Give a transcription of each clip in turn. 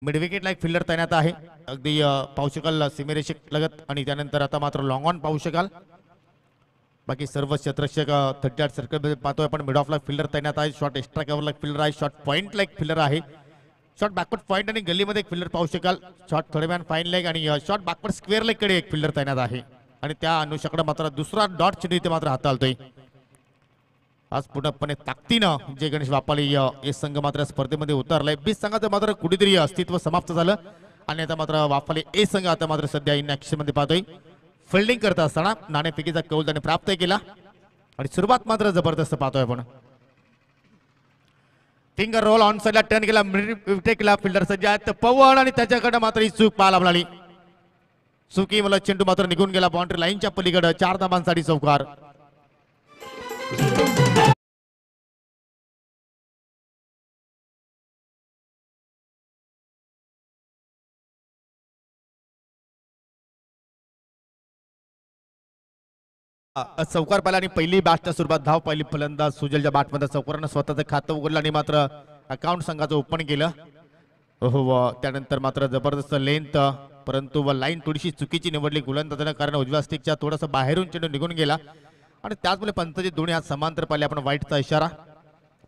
मिडविकेटला एक फिल्डर तैनात आहे. अगदी पाहू शकाल सीमेरेषे लगत आणि त्यानंतर आता मात्र लॉंग ऑन पाहू शकाल. बाकी सर्व क्षेत्ररक्षक 38 सर्कलमध्ये पाहतोय आपण. मिड ऑफला फिल्डर तैनात आहे. शॉट एक्स्ट्रा कव्हरला एक फिल्डर आहे. शॉट पॉईंटला एक फिल्डर आहे. शॉट बॅकवर्ड पॉईंट आणि गल्लीमध्ये एक फिल्डर पाहू शकाल. शॉट थोडेमॅन फाईन लेग आणि शॉट बॅकवर्ड स्क्वेअर लेग कडे एक फिल्डर तैनात आहे. आणि त्या अनुषाकडे मात्र दुसरा डॉट चेंडू इथे मात्र हाताळतोय. आज पूर्णपणे ताकदीनं जे गणेश वापाली हे संघ मात्र स्पर्धेमध्ये उतरलाय. 20 संघाचं मात्र कुठेतरी अस्तित्व समाप्त झालं आणि आता मात्र वापाली ए संघ आता मात्र सध्या इन ऍक्शन मध्ये पाहतोय. फिल्डिंग करत असताना नाणेफेकीचा कौल त्याने प्राप्त केला आणि सुरुवात मात्र जबरदस्त पाहतोय आपण. फिंगर रोल ऑन साइडला टर्न केला. केला फिल्डर सज्ज आहेत पवन आणि त्याच्याकडे मात्र ही चूक पाहायला मिळाली. चुकी मला चेंडू मात्र निघून गेला बाउंड्री लाईनच्या पलीकडे. 4 धाबांसाठी चौकार. चौकार पाहिला आणि पहिली बॅटच्या सुरुवात धाव पहिली फलंदाज सुजलच्या बॅटमध्ये चौकारानं स्वतःचं खातं उघडलं आणि मात्र अकाउंट संघाचं ओपन केलं. हो त्यानंतर मात्र जबरदस्त लेंथ परंतु व लाईन थोडीशी चुकीची निवडली गोलंदाजानं कारण उजव्या स्टिकच्या थोडंसं बाहेरून चेंडू निघून गेला आणि त्याचमुळे पंतचे दोन्ही हात समांतर पाहिले आपण. वाईटचा इशारा.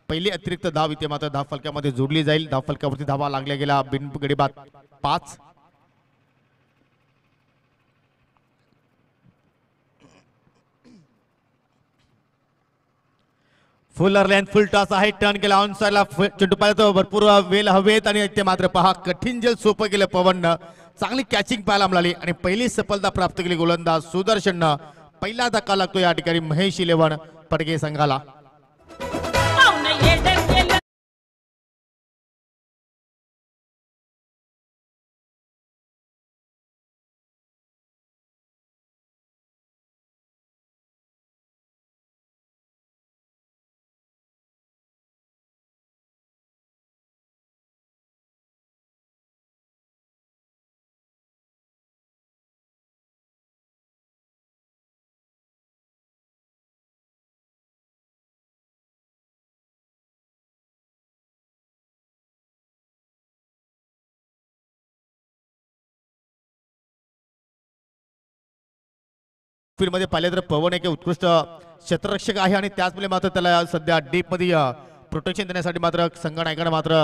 पहिली अतिरिक्त धाव इथे मात्र धाव फलक्यामध्ये जोडली जाईल. धाव फलक्यावरती धावा लागल्या गेला. बिनगडी बाद 5. फुल अर्लेन फुल टॉस आहे. टर्न केला ऑन साइडला चेंडू पाहिजे भरपूर वेल हवेत आणि ते मात्र पहा कठीण जल सोपं केलं पवननं. चांगली कॅचिंग पाहायला मिळाली आणि पहिली सफलता प्राप्त केली गोलंदाज सुदर्शननं. पहिला धक्का लागतो या ठिकाणी महेश 11 पडगे संघाला. मध्ये पाहिले तर पवन एक उत्कृष्ट क्षेत्ररक्षक आहे आणि त्याचमुळे मात्र त्याला सध्या डीप मध्ये प्रोटेक्शन देण्यासाठी मात्र संघनायकाने मात्र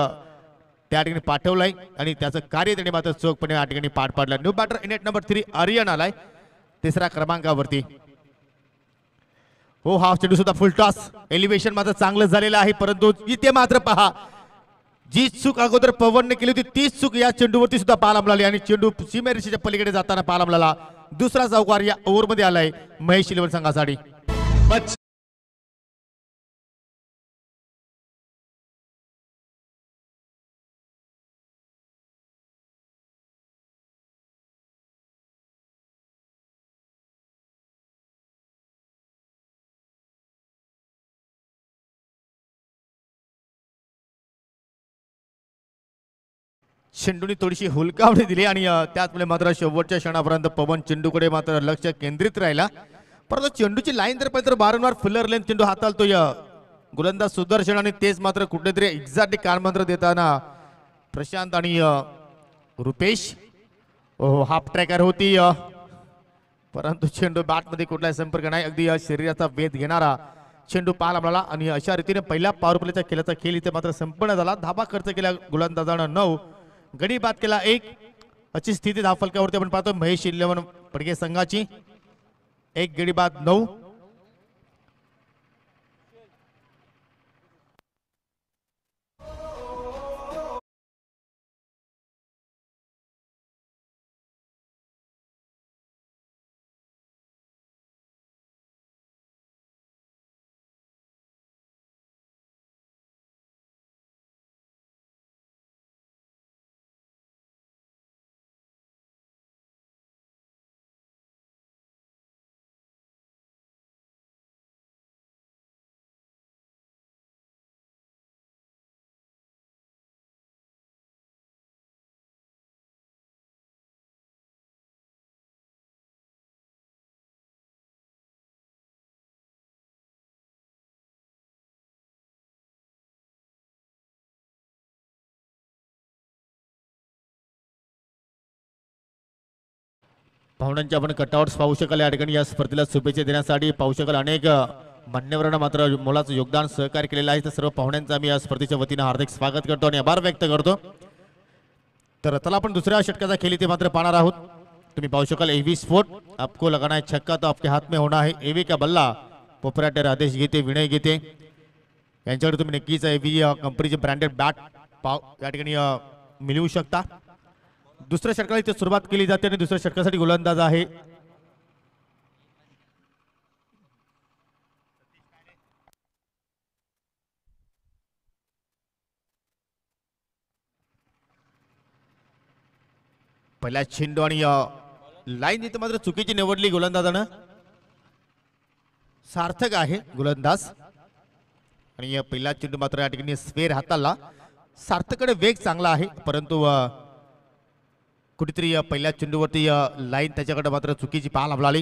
त्या ठिकाणी पाठवलंय आणि त्याचं कार्य त्याने मात्र चोखपणे या ठिकाणी पार पाडलं. New batter in at number 3 Aryan आलाय 3ऱ्या क्रमांकावरती. हो हा चेंडू सुद्धा फुल टॉस. एलिव्हेशन मात्र चांगलं झालेलं आहे परंतु इथे मात्र पहा जी चूक अगोदर पवनने केली होती तीच चूक या चेंडूवरती सुद्धा पाहायला मिळाली आणि चेंडू सीमेरेषेच्या पलीकडे जाताना पाहायला मिळाला. दुसरा चौकार या ओव्हरमध्ये आलाय महेश 11 संघासाठी. चेंडूने थोडीशी हुलकावणी दिली आणि त्याचमुळे मात्र शेवटच्या क्षणापर्यंत पवन चेंडूकडे मात्र लक्ष केंद्रित राहिला. परंतु चेंडूची लाईन जर पाहिजे तर वारंवार फुलर लेन चेंडू हाताळतोय गोलंदाज सुदर्शन आणि तेच मात्र कुठेतरी एक्झॅक्टली कानमंत्र देताना प्रशांत आणि रुपेश हाफ ट्रॅकर होती परंतु चेंडू बॅट मध्ये कुठलाही संपर्क नाही. अगदी शरीराचा वेध घेणारा चेंडू पाहायला मिळाला आणि अशा रीतीने पहिल्या पॉवर प्लेच्या खेळाचा खेळ इथे मात्र संपन्न झाला. धाबा खर्च केला गोलंदाजानं 9. गडी बाद केला 1. अशी स्थिती धाव फलकावरती आपण पाहतो महेश 11 पडगे संघाची. 1 गडी बाद 9. पाहुण्यांचे आपण कटआउट्स पाहू शकाल या ठिकाणी. या स्पर्धेला शुभेच्छा देण्यासाठी पाहू शकाल अनेक मान्यवरांना मात्र मोलाचं योगदान सहकार्य केलेलं आहे. तर सर्व पाहुण्यांचं आम्ही या स्पर्धेच्या वतीनं हार्दिक स्वागत करतो आणि आभार व्यक्त करतो. तर चला आपण दुसऱ्या षटकाचा खेळ इथे मात्र पाहणार आहोत. तुम्ही पाहू शकाल एव्ही स्पोर्ट आपको लगाना है छक्का तो आपके हाथ में होना है. एव्ही का बल्ला पोपराटर आदेश घेते विनय घेते यांच्याकडे तुम्ही नक्कीच एव्ही कंपनीचे ब्रँडेड बॅट या ठिकाणी मिळवू शकता. दुसऱ्या षटकाला इथे सुरुवात केली जाते आणि दुसऱ्या षटकासाठी गोलंदाज आहे पहिला चेंडू आणि लाईन इथे मात्र चुकीची निवडली गोलंदाजानं. सार्थक आहे गोलंदाज आणि पहिला चेंडू मात्र या ठिकाणी स्क्वेअर हाताला. सार्थकडे वेग चांगला आहे परंतु कुठेतरी पहिल्या चेंडूवरती लाईन त्याच्याकडे मात्र चुकीची पाहायला मिळाली.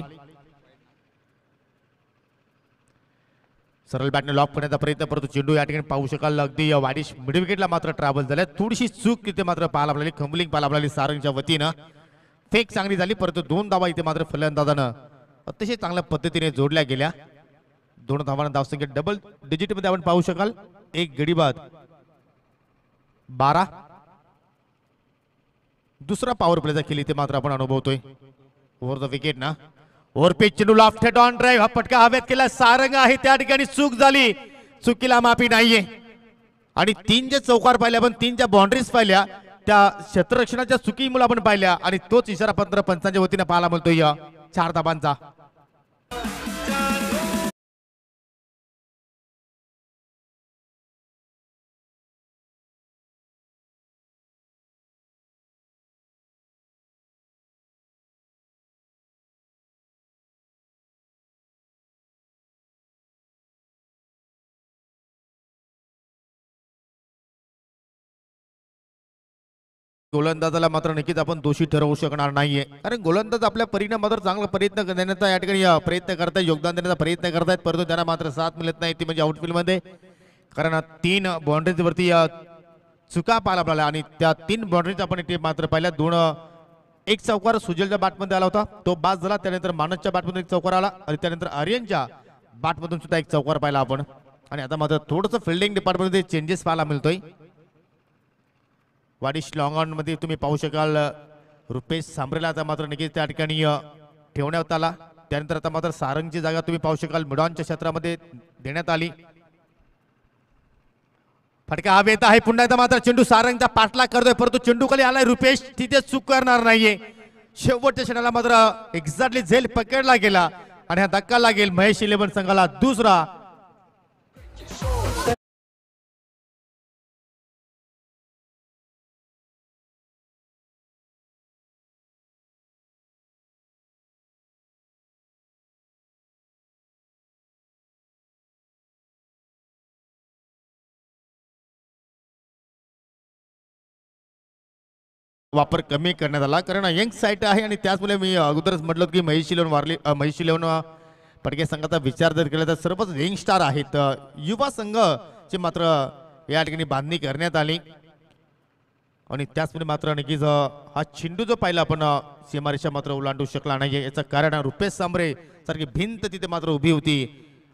सरळ बॅटने लॉक करण्याचा प्रयत्न परंतु चेंडू या ठिकाणी पाहू शकाल अगदी वाडिश मिड विकेटला मात्र ट्रॅव्हल झाल्या. थोडीशी चूक तिथे मात्र पाहायला मिळाली. खंबलिंग पाहायला मिळाली सारंगच्या वतीनं. फेक चांगली झाली परंतु 2 धावा इथे मात्र फलंदाजानं अतिशय चांगल्या पद्धतीने जोडल्या गेल्या. 2 धावांना धावसंख्या डबल डिजिट मध्ये आपण पाहू शकाल. एक गडी बाद 12. दुसरा पॉवर प्लेचा खेळ इथे मात्र आपण अनुभवतोय. ओव्हर द विकेट ना ओव्हर पिच चेंडू लॉफ्ट हेड ऑन ड्राइव्ह. हा फटका हवेत केला. सारंग आहे त्या ठिकाणी चूक झाली. चुकीला माफी नाहीये आणि 3 जे चौकार पाहिल्या आपण 3 ज्या बाउंड्रीज पाहिल्या त्या क्षेत्ररक्षणाच्या चुकीमुळे आपण पाहिल्या आणि तोच इशारा पत्र पंचांच्या वतीने पाहायला मिळतोय 4 धाबांचा. गोलंदाजाला मात्र नक्कीच आपण दोषी ठरवू शकणार नाहीये कारण गोलंदाज आपल्या परीने मात्र चांगला प्रयत्न देण्याचा या ठिकाणी प्रयत्न करतायत. योगदान देण्याचा प्रयत्न करतायत परंतु त्यांना मात्र साथ मिळत नाही ती म्हणजे आउटफील्ड मध्ये. कारण 3 बाउंड्रीज वरती चुका पाहायला मिळाल्या आणि त्या 3 बाउंड्रीज आपण इथे मात्र पाहिल्या. 2 एक चौकार सुजलच्या बॅटमध्ये आला होता तो बाद झाला. त्यानंतर मानसच्या बॅटमधून एक चौकार आला आणि त्यानंतर आर्यनच्या बॅटमधून सुद्धा एक चौकार पाहिला आपण. आणि आता मात्र थोडंसं फिल्डिंग डिपार्टमेंटमध्ये चेंजेस पाहायला मिळतोय. वाडिश लॉंग ऑन मध्ये तुम्ही पाहू शकाल रुपेश सांबरेला आता मात्र नक्कीच त्या ठिकाणी ठेवण्यात आला. त्यानंतर आता मात्र सारंगची जागा तुम्ही पाहू शकाल मिडॉनच्या क्षेत्रामध्ये देण्यात आली. फटका हवेत आहे पुन्हा एकदा मात्र चेंडू सारंगचा पाठलाग करतोय परंतु चेंडू खाली आलाय. रुपेश तिथे चूक करणार नाहीये. शेवटच्या क्षणाला मात्र एक्झॅक्टली झेल पकडला गेला आणि हा धक्का लागेल महेश 11 संघाला दुसरा. वापर कमी करण्यात आला कारण यंग साईट आहे आणि त्याचमुळे मी अगोदरच म्हटलं की महेश 11 पडके संघाचा विचार जर केला तर सर्वच यंग स्टार आहेत. युवा संघाची मात्र या ठिकाणी बांधणी करण्यात आली आणि त्याचमुळे मात्र नक्कीच हा चेंडू जो पाहिला आपण सीमारेषा मात्र ओलांडू शकला नाही. याचं कारण रुपेश सांबरे सारखी भिंत तिथे मात्र उभी होती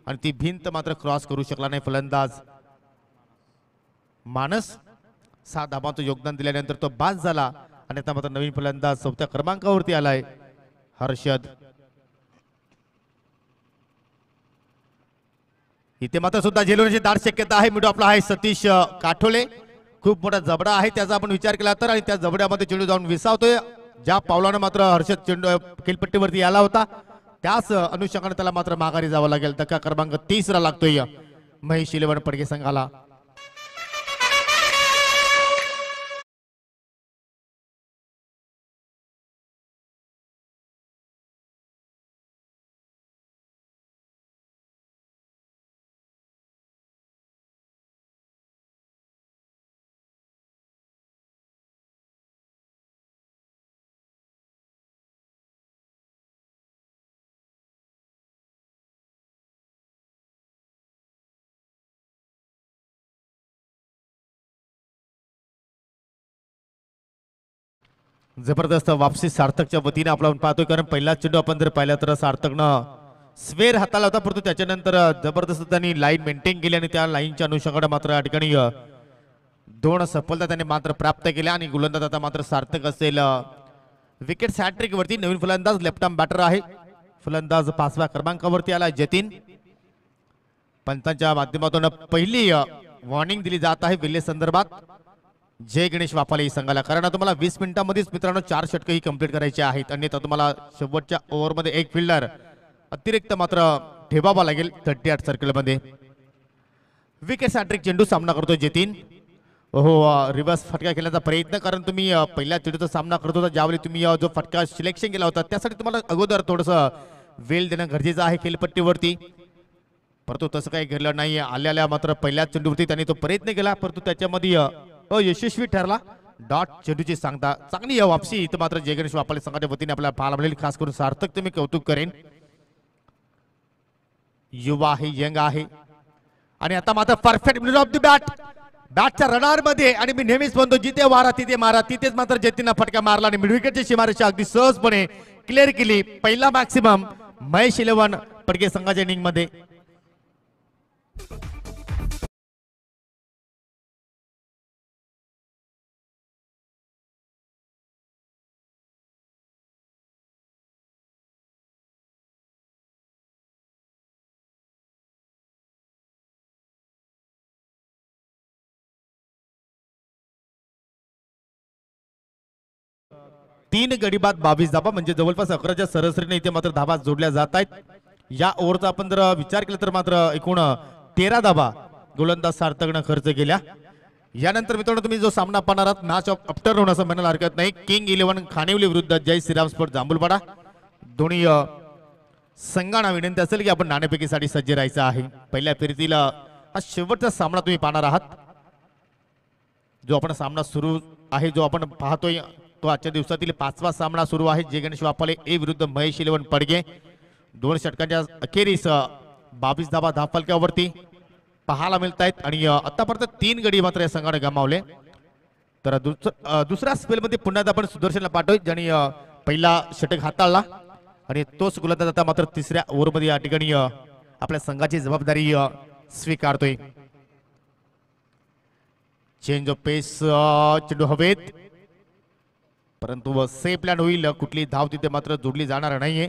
आणि ती भिंत मात्र क्रॉस करू शकला नाही फलंदाज मानस. 7 धाबांचं योगदान दिल्यानंतर तो बाद झाला आणि आता मात्र नवीन फलंदाज 4थ्या क्रमांकावरती आलाय हर्षद. इथे मात्र सुद्धा झेलवण्याची दाट शक्यता आहे. मिडो आपला आहे सतीश काठोले. खूप मोठा जबडा आहे त्याचा आपण विचार केला तर आणि त्या जबड्यामध्ये चेंडू जाऊन विसावतोय. ज्या पावलानं मात्र हर्षद चेंडू खेळपट्टीवरती आला होता त्याच अनुषंगाने त्याला मात्र माघारी जावं लागेल. धक्का क्रमांक 30 लागतोय महेश 11 पडके संघाला. जबरदस्त वापसी सार्थकच्या वतीने आपण पाहतोय, कारण पहिला चेंडू आपण जर पाहिला तर सार्थकनं स्वेर हाताला होता, परंतु त्याच्यानंतर जबरदस्त त्यांनी लाईन मेंटेन केली आणि त्या लाईनच्या अनुषंगाने मात्र या ठिकाणी दोन सफलता त्यांनी मात्र प्राप्त केल्या आणि गोलंदाज आता मात्र सार्थक असेल विकेट हॅट्रिक वरती. नवीन फलंदाज लेफ्ट आर्म बॅटर आहे, फलंदाज 5व्या क्रमांकावरती आला जतीन. पंचांच्या माध्यमातून पहिली वॉर्निंग दिली जात आहे विल्ले संदर्भात जय गणेश वाफाले संघाला, कारण तुम्हाला 20 मिनिटांमध्येच मित्रांनो 4 षटकं ही कंप्लीट करायची आहेत. अन्यथा तुम्हाला शेवटच्या ओव्हरमध्ये एक फिल्डर अतिरिक्त मात्र ठेवावा लागेल 38 सर्कलमध्ये. विकेट हॅट्रिक चेंडू सामना करतो जतीन. हो, रिव्हर्स फटका खेळण्याचा प्रयत्न, कारण तुम्ही पहिल्या चेंडूचा सामना करत होता ज्यावेळी तुम्ही जो फटका सिलेक्शन केला होता त्यासाठी तुम्हाला अगोदर थोडंसं वेळ देणं गरजेचं आहे खेळपट्टीवरती, परंतु तसं काही घडलं नाही. आल्याला मात्र पहिल्या चेंडूवरती त्यांनी तो प्रयत्न केला, परंतु त्याच्यामध्ये अयशस्वी ठरला. डॉट चेंडूची सांगता चांगली वापसी इथं मात्र जय गणेश वाफाले संघाच्या वतीने आपल्याला पाहायला मिळेल. खास करून सार्थक तुम्ही कौतुक करेन, युवा आहे, यंग आहे आणि आता मात्र perfect middle of the bat, बॅटच्या रडार मध्ये. आणि मी नेहमीच म्हणतो जिथे वारा तिथे मारा, तिथेच मात्र जतीननं फटका मारला आणि मिड विकेटची सीमारेषा अगदी सहजपणे क्लिअर केली. पहिला मॅक्सिमम महेश 11 पडके संघाच्या इनिंग मध्ये. तीन गडी बाद 22 धाबा, म्हणजे जवळपास 11च्या सरासरीने इथे मात्र धाबा जोडल्या जात आहेत. या ओव्हरचा आपण जर विचार केला तर मात्र एकूण 13 धाबा गोलंदाज सार्थकनं खर्च केल्या. यानंतर मित्रांनो तुम्ही जो सामना पाहणार आहात मॅच ऑफ आफ्टरनून असं म्हणायला हरकत नाही. किंग 11 खानिवली विरुद्ध जय श्रीराम स्पोर्ट जांभूलपाडा. दोन्ही संघांना विनंती असेल की आपण नाणेफेकीसाठी सज्ज राहायचं आहे. पहिल्या फेरीतील हा शेवटचा सामना तुम्ही पाहणार आहात. जो आपण सामना सुरू आहे जो आपण पाहतोय तो आजच्या दिवसातील 5वा सामना सुरू आहे. जय गणेश वाफाले ए विरुद्ध महेश 11 पडगे. 2 षटकांच्या अखेरीस 22 धाबा धावफलकावरती पाहायला मिळत आहेत आणि आतापर्यंत 3 गडी मात्र या संघाने गमावले. तर दुसऱ्या स्पेलमध्ये पुन्हा आपण सुदर्शनला पाठवू ज्यांनी पहिला षटक हाताळला आणि तोच गोलंदाज आता मात्र तिसऱ्या ओव्हरमध्ये या ठिकाणी आपल्या संघाची जबाबदारी स्वीकारतोय. चेंज ऑफ पेस, चेंडू हवेत, परंतु सेफ प्लॅन होईल. कुठली धाव तिथे मात्र जोडली जाणार नाहीये.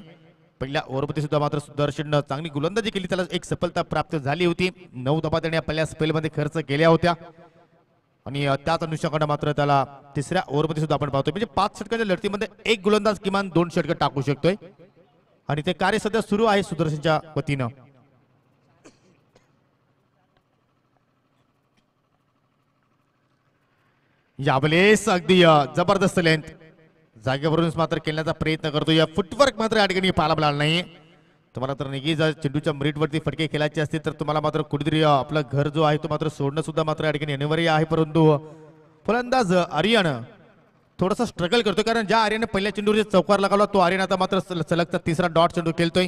पहिल्या ओव्हरमध्ये सुद्धा मात्र सुदर्शन चांगली गोलंदाजी केली, त्याला एक सफलता प्राप्त झाली होती. 9 धावा त्याने पहिल्या स्पेलमध्ये खर्च केल्या होत्या आणि त्याच अनुषंगाने मात्र त्याला तिसऱ्या ओव्हरमध्ये सुद्धा आपण पाहतोय म्हणजे 5 षटकांच्या लढतीमध्ये एक गोलंदाज किमान 2 षटकं टाकू शकतोय आणि ते कार्य सध्या सुरू आहे सुदर्शनच्या वतीनं. यावेळेस अगदी जबरदस्त लेंथ जागेवरून मात्र खेळण्याचा प्रयत्न करतो. या फुटवर्क मात्र या ठिकाणी पाहायला मिळाला नाही. तुम्हाला तर नक्कीच चेंडूच्या मिरिटवरती फटके खेळायचे असतील तर तुम्हाला मात्र कुठेतरी आपलं घर जो आहे तो मात्र सोडणं सुद्धा मात्र या ठिकाणी अनिवार्य आहे. परंतु फलंदाज आर्यन थोडासा स्ट्रगल करतो, कारण ज्या आर्यने पहिल्या चेंडूवर चौकार लगावला तो आर्यन आता मात्र सलगचा तिसरा डॉट चेंडू खेळतोय.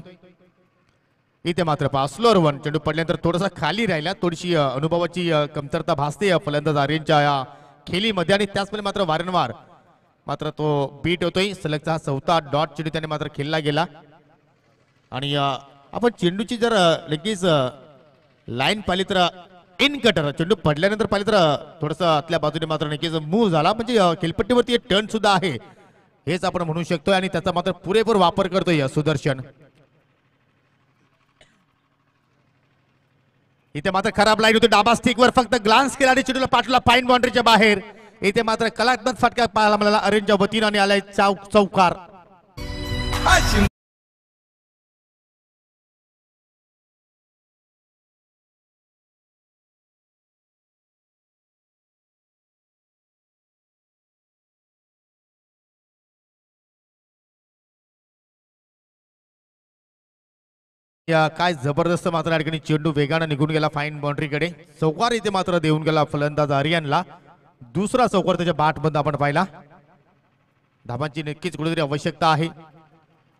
इथे मात्र पहा स्लोअर 1 चेंडू पडल्यानंतर थोडासा खाली राहिला, थोडीशी अनुभवाची कमतरता भासते फलंदाज आर्यनच्या या खेळीमध्ये आणि त्याचवेळी मात्र वारंवार मात्र तो बीट होतोय. सलगचा हा 4था डॉट चेंडू त्याने मात्र खेळला गेला आणि आपण चेंडूची जर लगेच लाईन पाहिली तर इन कटर चेंडू पडल्यानंतर पाहिली तर थोडंसं आतल्या बाजूने मात्र नक्कीच मूव्ह झाला, म्हणजे खेळपट्टीवरती एक टर्न सुद्धा आहे हेच आपण म्हणू शकतोय आणि त्याचा मात्र पुरेपूर वापर करतोय सुदर्शन. इथे मात्र खराब लाईन होती, डाबा स्टिकवर फक्त ग्लान्स केला आणि चेंडूला पाठवला फाईन बाउंड्रीच्या बाहेर. इथे मात्र कलात्मक फटका पाहायला मिळाला अरेंजच्या वतीने आणि आलाय चौकार. काय जबरदस्त मात्र या ठिकाणी चेंडू वेगाने निघून गेला फाईन बाउंड्रीकडे. चौकार इथे मात्र देऊन गेला फलंदाज आर्यनला. दुसरा चौकार त्याच्या बॅट मध्ये आपण पाहिला. धाबांची नक्कीच कुठेतरी आवश्यकता आहे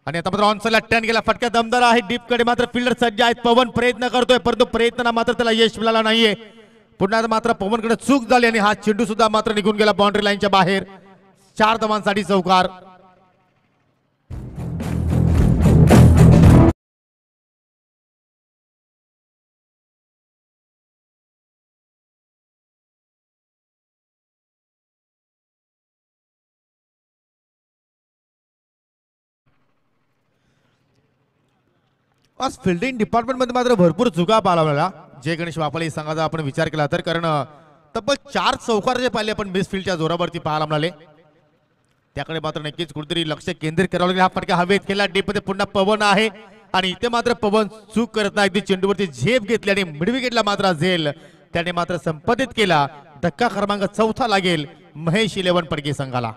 आणि आता मात्र ऑनसाइडला टर्न गेला, फटका दमदार आहे. डीप कडे मात्र फिल्डर सज्ज आहेत. पवन प्रयत्न करतोय परंतु प्रयत्नाला मात्र त्याला यश मिळाला नाहीये. पुन्हा मात्र पवनकडे चूक झाली आणि हा चेंडू सुद्धा मात्र निघून गेला बाउंड्री लाईनच्या बाहेर. 4 धावांसाठी चौकार. आज फिल्डिंग डिपार्टमेंट मध्ये मात्र भरपूर चुका पाहिला जे गणेश वापाले संघाचा आपण विचार केला तर, कारण तब्बल 4 चौकार जे पाहिले आपण मिस फील्डच्या जोरावरती पाहायला मिळाले, त्याकडे मात्र नक्कीच कुठेतरी लक्ष केंद्रित करावं लागेल. हा फटका हवेत केला, डीप मध्ये पुन्हा पवन आहे आणि इथे मात्र पवन चूक करत नाही, अगदी चेंडूवरती झेप घेतली आणि मिड विकेटला मात्र झेल त्याने मात्र संपादित केला. धक्का क्रमांक 4 लागेल महेश 11 पडके संघाला.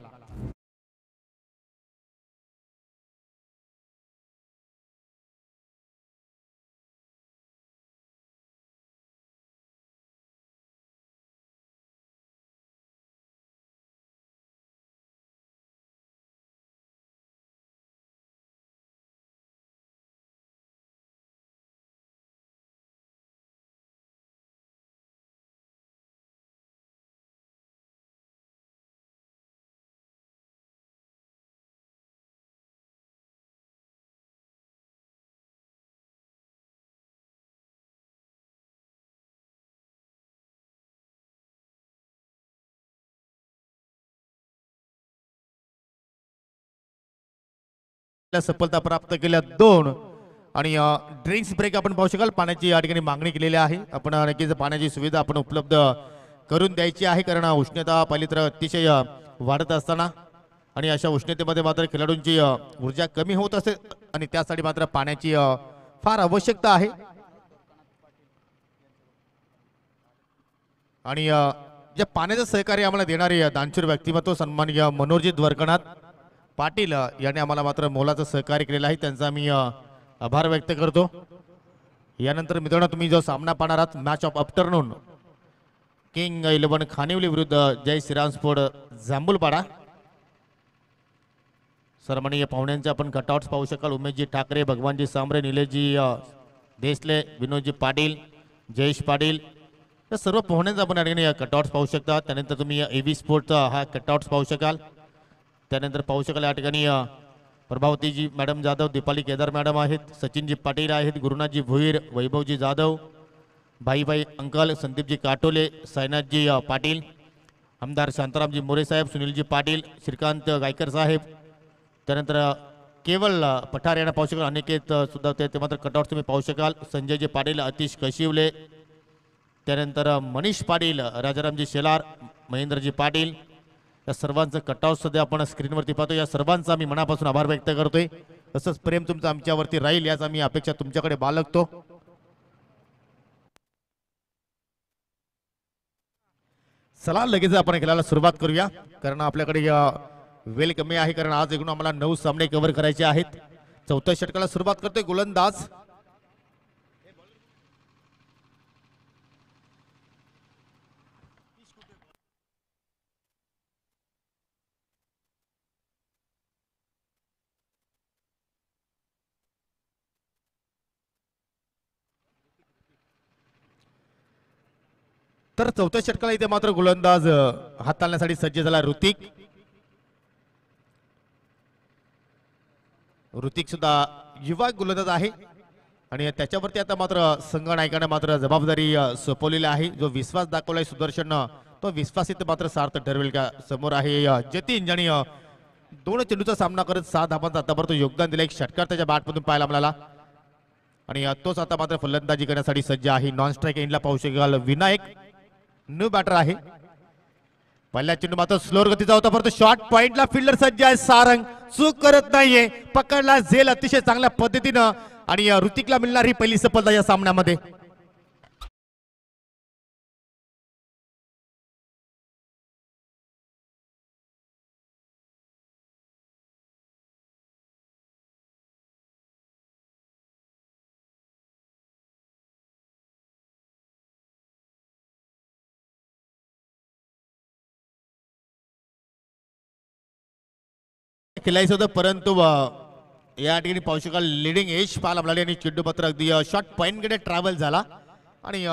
सफलता प्राप्त केल्या 2 आणि ड्रिंक्स ब्रेक आपण पाहू शकाल. पाण्याची या ठिकाणी मागणी केलेली आहे. आपण नक्कीच पाण्याची सुविधा आपण उपलब्ध करून द्यायची आहे, कारण उष्णता पाहिली तर अतिशय वाढत असताना आणि अशा उष्णतेमध्ये मात्र खेळाडूंची ऊर्जा कमी होत असते आणि त्यासाठी मात्र पाण्याची फार आवश्यकता आहे. आणि जे पाण्याचं सहकार्य आम्हाला देणारे दानशूर व्यक्तिमत्व सन्माननीय मनोरजित वरकनाथ पाटील यांनी आम्हाला मात्र मोलाचं सहकार्य केलेलं आहे, त्यांचा मी आभार व्यक्त करतो. यानंतर मित्रांनो तुम्ही जो सामना पाहणार आहात, मॅच ऑफ आफ्टरनून किंग 11 खानिवली विरुद्ध जय श्रीराम स्पोर्ट जांभूलपाडा. सन्माननीय पाहुण्यांचे आपण कटआउट्स पाहू शकाल. उमेशजी ठाकरे, भगवानजी सांबरे, निलेशजी देसले, विनोदजी पाटील, जयेश पाटील या सर्व पाहुण्यांचा आपण या ठिकाणी कटआउट्स पाहू शकता. त्यानंतर तुम्ही एव्ही स्पोर्टचा हा कटआउट्स पाहू शकाल. त्यानंतर पाहू शकाल या ठिकाणी प्रभावतीजी मॅडम जाधव, दीपाली केदार मॅडम आहेत, सचिनजी पाटील आहेत, गुरुनाथजी भुईर, वैभवजी जाधव, भाई अंकल, संदीपजी काटोले, साईनाथजी पाटील, आमदार शांतारामजी मोरे साहेब, सुनीलजी पाटील, श्रीकांत गायकर साहेब, त्यानंतर केवळ पठार यांना पाहू शकाल. अनिकेत सुद्धा ते मात्र कटआउट तुम्ही पाहू शकाल. संजयजी पाटील, अतिश कशिवले, त्यानंतर मनीष पाटील, राजारामजी शेलार, महेंद्रजी पाटील या सर्वांचं कटआउट सध्या आपण स्क्रीनवरती पाहतो. या सर्वांचा मी मनापासून आभार व्यक्त करतोय. तसंच प्रेम तुमचं आमच्यावरती राहील याचा मी अपेक्षा तुमच्याकडे बाळगतो. चला लगेच आपण खेळायला सुरुवात करूया, कारण आपल्याकडे वेळ कमी आहे, कारण आज एकूण आम्हाला 9 सामने कव्हर करायचे आहेत. 4थ्या षटकाला सुरुवात करतोय गोलंदाज तर 4थ्या षटकाला इथे मात्र गोलंदाज हाताळण्यासाठी सज्ज झाला ऋतिक सुद्धा युवा गोलंदाज आहे आणि त्याच्यावरती आता मात्र संघ नायकाने मात्र जबाबदारी सोपवलेली आहे. जो विश्वास दाखवलाय सुदर्शन, तो विश्वास इथे मात्र सार्थ ठरवेल का. समोर आहे जतीन ज्याने 2 चेंडूचा सामना करत 6 धावांचा आतापर्यंत योगदान दिलं. एक षटकार त्याच्या बॅटमधून पाहायला मिळाला आणि तोच आता मात्र फलंदाजी करण्यासाठी सज्ज आहे. नॉन स्ट्राईक एंडला पाहू शकाल विनायक, न्यू बॅटर आहे. पहिला चेंडू मात्र स्लोअर गतीचा होता, परंतु शॉर्ट पॉइंटला फिल्डर सज्ज आहे. सारंग चूक करत नाहीये, पकडला झेल अतिशय चांगल्या पद्धतीनं आणि ऋतिकला मिळणार ही पहिली सफलता या सामन्यामध्ये. खेळायचं होतं, परंतु या ठिकाणी पाहू शकाल लिडिंग एज पाहायला मिळाली आणि चेंडू मात्र अगदी शॉर्ट पॉईंटकडे ट्रॅव्हल झाला आणि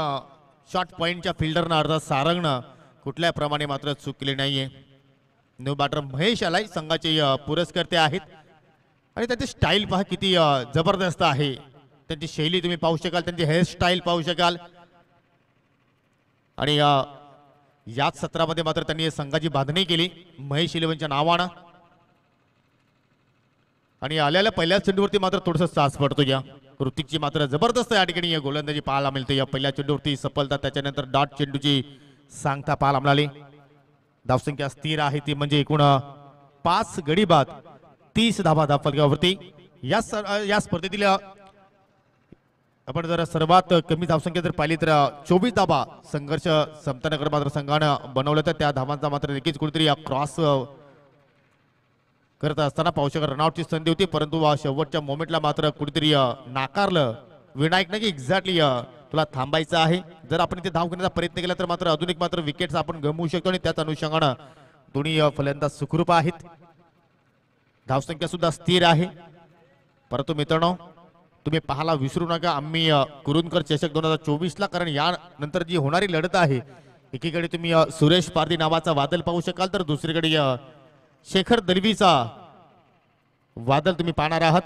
शॉर्ट पॉईंटच्या फिल्डरनं अर्थात सारंगनं कुठल्या प्रमाणे मात्र चूक केली नाहीये. न्यू बॅटर महेश आलाय संघाचे पुरस्कर्ते आहेत आणि त्यांची स्टाईल पहा किती जबरदस्त आहे. त्यांची शैली तुम्ही पाहू शकाल, त्यांची हेअरस्टाईल पाहू शकाल आणि याच सत्रामध्ये मात्र त्यांनी संघाची बांधणी केली महेश 11च्या नावानं आणि आलेल्या पहिल्या चेंडूवरती मात्र थोडंसं सास पडतो. या ऋतिकची मात्र जबरदस्त या ठिकाणी या गोलंदाजी पाहायला मिळते. या पहिल्या चेंडूवरती सफलता, त्याच्यानंतर डॉट चेंडूची सांगता पाहायला मिळाली. धावसंख्या स्थिर आहे ती म्हणजे एकूण 5 गडी बाद 30 धावा धावफलकावरती. या स्पर्धेतील आपण जर सर्वात कमी धावसंख्या जर पाहिली तर 24 धावा संघर्ष समतानगर मात्र संघानं बनवलं, तर त्या धावांचा मात्र नक्कीच कुठेतरी क्रॉस करत असताना पाहू शकत रनआउटची संधी होती, परंतु शेवटच्या मोमेंटला मात्र कुठेतरी नाकारलं विनायकनं की एक्झॅक्टली तुला थांबायचं आहे. जर आपण इथे धाव घेण्याचा प्रयत्न केला तर मात्र अजून एक मात्र विकेट्स आपण गमवू शकतो आणि त्याच अनुषंगानं दोन्ही फलंदाज सुखरूप आहेत. धावसंख्या सुद्धा स्थिर आहे. परंतु मित्रांनो तुम्ही पाहायला विसरू नका आम्ही कुरुंदकर चषक 2024ला, कारण यानंतर जी होणारी लढत आहे एकीकडे तुम्ही सुरेश पारधी नावाचा वादल पाहू शकाल तर दुसरीकडे शेखर दलवीचा वादल तुम्ही पाहणार आहात.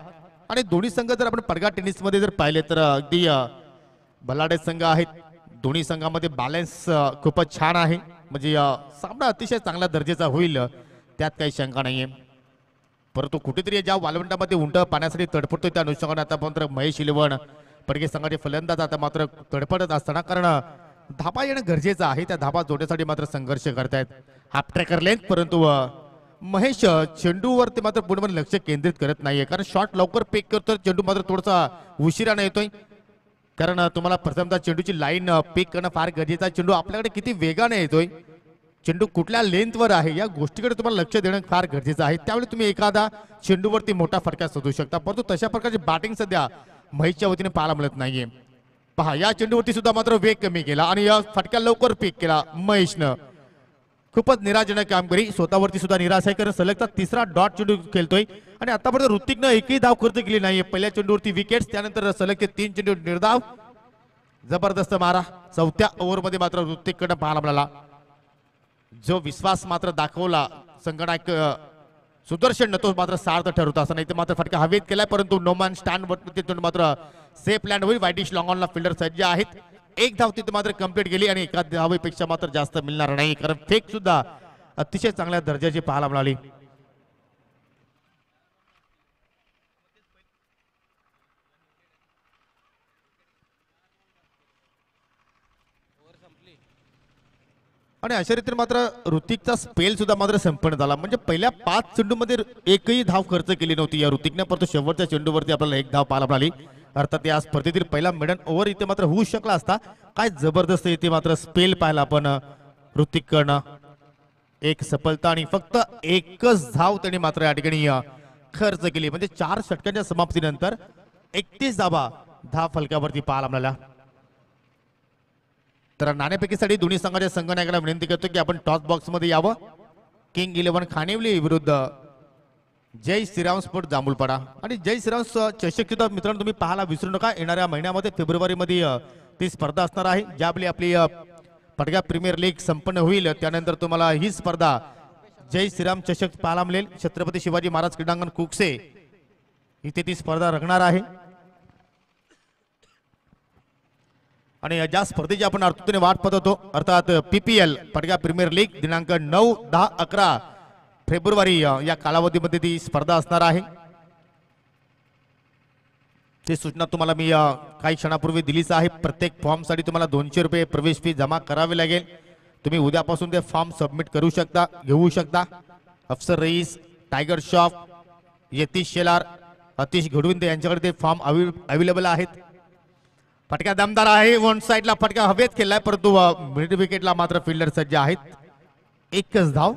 आणि दोन्ही संघ जर आपण पडगा टेनिस मध्ये जर पाहिले तर अगदी बलाढ्य संघ आहेत. दोन्ही संघामध्ये बॅलन्स खूपच छान आहे, म्हणजे सामना अतिशय चांगल्या दर्जाचा होईल त्यात काही शंका नाहीये. परंतु कुठेतरी ज्या वालवंटामध्ये उंट पाण्यासाठी तडफडतोय त्या अनुषंगाने आता मात्र महेश 11 पडगे संघाचे फलंदाज आता मात्र तडफडत असताना, कारण धाबा येणं गरजेचं आहे, त्या धाबा जोडण्यासाठी मात्र संघर्ष करतायत. हाफ ट्रॅकर लेंथ, परंतु महेश चेंडूवरती मात्र पूर्णपणे लक्ष केंद्रित करत नाहीये, कारण शॉट लवकर पेक करतो, चेंडू मात्र थोडासा उशिराने येतोय. कारण तुम्हाला प्रथमतः चेंडूची लाईन पेक करणं फार गरजेचं आहे. चेंडू आपल्याकडे किती वेगाने येतोय, चेंडू कुठल्या लेंथवर आहे या गोष्टीकडे तुम्हाला लक्ष देणं फार गरजेचं आहे. त्यावेळी तुम्ही एखादा चेंडूवरती मोठा फटका शोधू शकता, परंतु तशा प्रकारची बॅटिंग सध्या महेशच्या वतीने पाहायला मिळत नाहीये. पहा या चेंडूवरती सुद्धा मात्र वेग कमी केला आणि या फटका लवकर पेक केला महेशनं. खूपच निराशजनक कामगिरी, स्वतःवरती सुद्धा निराश आहे, कारण सलगचा तिसरा डॉट चेंडू खेळतोय आणि आतापर्यंत ऋतिकनं एकही धाव खर्च केली नाहीये. पहिल्या चेंडूवरती विकेट्स, त्यानंतर सलगचे 3 चेंडू निर्धाव. जबरदस्त मारा चौथ्या ओव्हरमध्ये मात्र ऋतिककडे पाहायला मिळाला. जो विश्वास मात्र दाखवला संगणक सुदर्शन तो मात्र सार्थ ठरवत असताना इथे मात्र फटका हवेत केलाय, परंतु नोमॅन स्टँड वरती मात्र सेफ लँड होईल. वाईडिश लॉंग ऑनला फिल्डर सज्ज आहेत. एक धाव तिथे मात्र कंप्लीट गेली आणि एका धावेपेक्षा मात्र जास्त मिळणार नाही, कारण फेक सुद्धा अतिशय चांगल्या दर्जाची पाहायला मिळाली. आणि अशा रीतीने मात्र ऋतिकचा स्पेल सुद्धा मात्र संपन्न झाला, म्हणजे पहिल्या 5 चेंडूमध्ये एकही धाव खर्च केली नव्हती या ऋतिकने, परंतु शेवटच्या चेंडूवरती आपल्याला एक धाव पाहायला मिळाली. अर्थात या स्पर्धेतील पहिला मिडन ओव्हर इथे मात्र होऊ शकला असता. काय जबरदस्त इथे मात्र स्पेल पाहिला आपण ऋतिककडनं. एक सफलता आणि फक्त एकच धाव त्यांनी मात्र या ठिकाणी खर्च केली, म्हणजे 4 षटकांच्या समाप्तीनंतर 31 धावा धाव फलकावरती पाहायला मिळाल्या. तर नाणेफेकीसाठी दोन्ही संघाच्या संघनायकाला विनंती करतो की आपण टॉस बॉक्स मध्ये यावं. किंग 11 खानिवली विरुद्ध जय श्रीराम स्पोर्ट जांभूळपाडा. आणि जय श्रीराम चषक सुद्धा मित्रांनो तुम्ही पाहायला विसरू नका, येणाऱ्या महिन्यामध्ये फेब्रुवारी मध्ये ती स्पर्धा असणार आहे. ज्यावेळी आपली पडगा प्रीमियर लीग संपन्न होईल त्यानंतर तुम्हाला ही स्पर्धा जय श्रीराम चषक पाहायला मिळेल. छत्रपती शिवाजी महाराज क्रीडांगण कुकसे इथे ती स्पर्धा रंगणार आहे. आणि ज्या स्पर्धेची आपण आतुरतेने वाट पाहत होतो अर्थात PPL पडगा प्रीमियर लीग दिनांक 9, 10, 11 फेब्रुवारी या कालावधीमध्ये ती स्पर्धा असणार आहे. ती सूचना तुम्हाला मी काही क्षणापूर्वी दिलीच आहे. प्रत्येक फॉर्म साठी तुम्हाला 200 रुपये प्रवेश फी जमा करावी लागेल. तुम्ही उद्यापासून ते फॉर्म सबमिट करू शकता, घेऊ शकता. अफसर रईस, टायगर श्रॉफ, यतीश शेलार, अतिश घडविंदे यांच्याकडे ते फॉर्म अवेलेबल आहेत. फटका दमदार आहे, वन साइडला फटका हवेत केलाय, परंतु मिड विकेटला मात्र फिल्डर सज्ज आहेत. एकच धाव.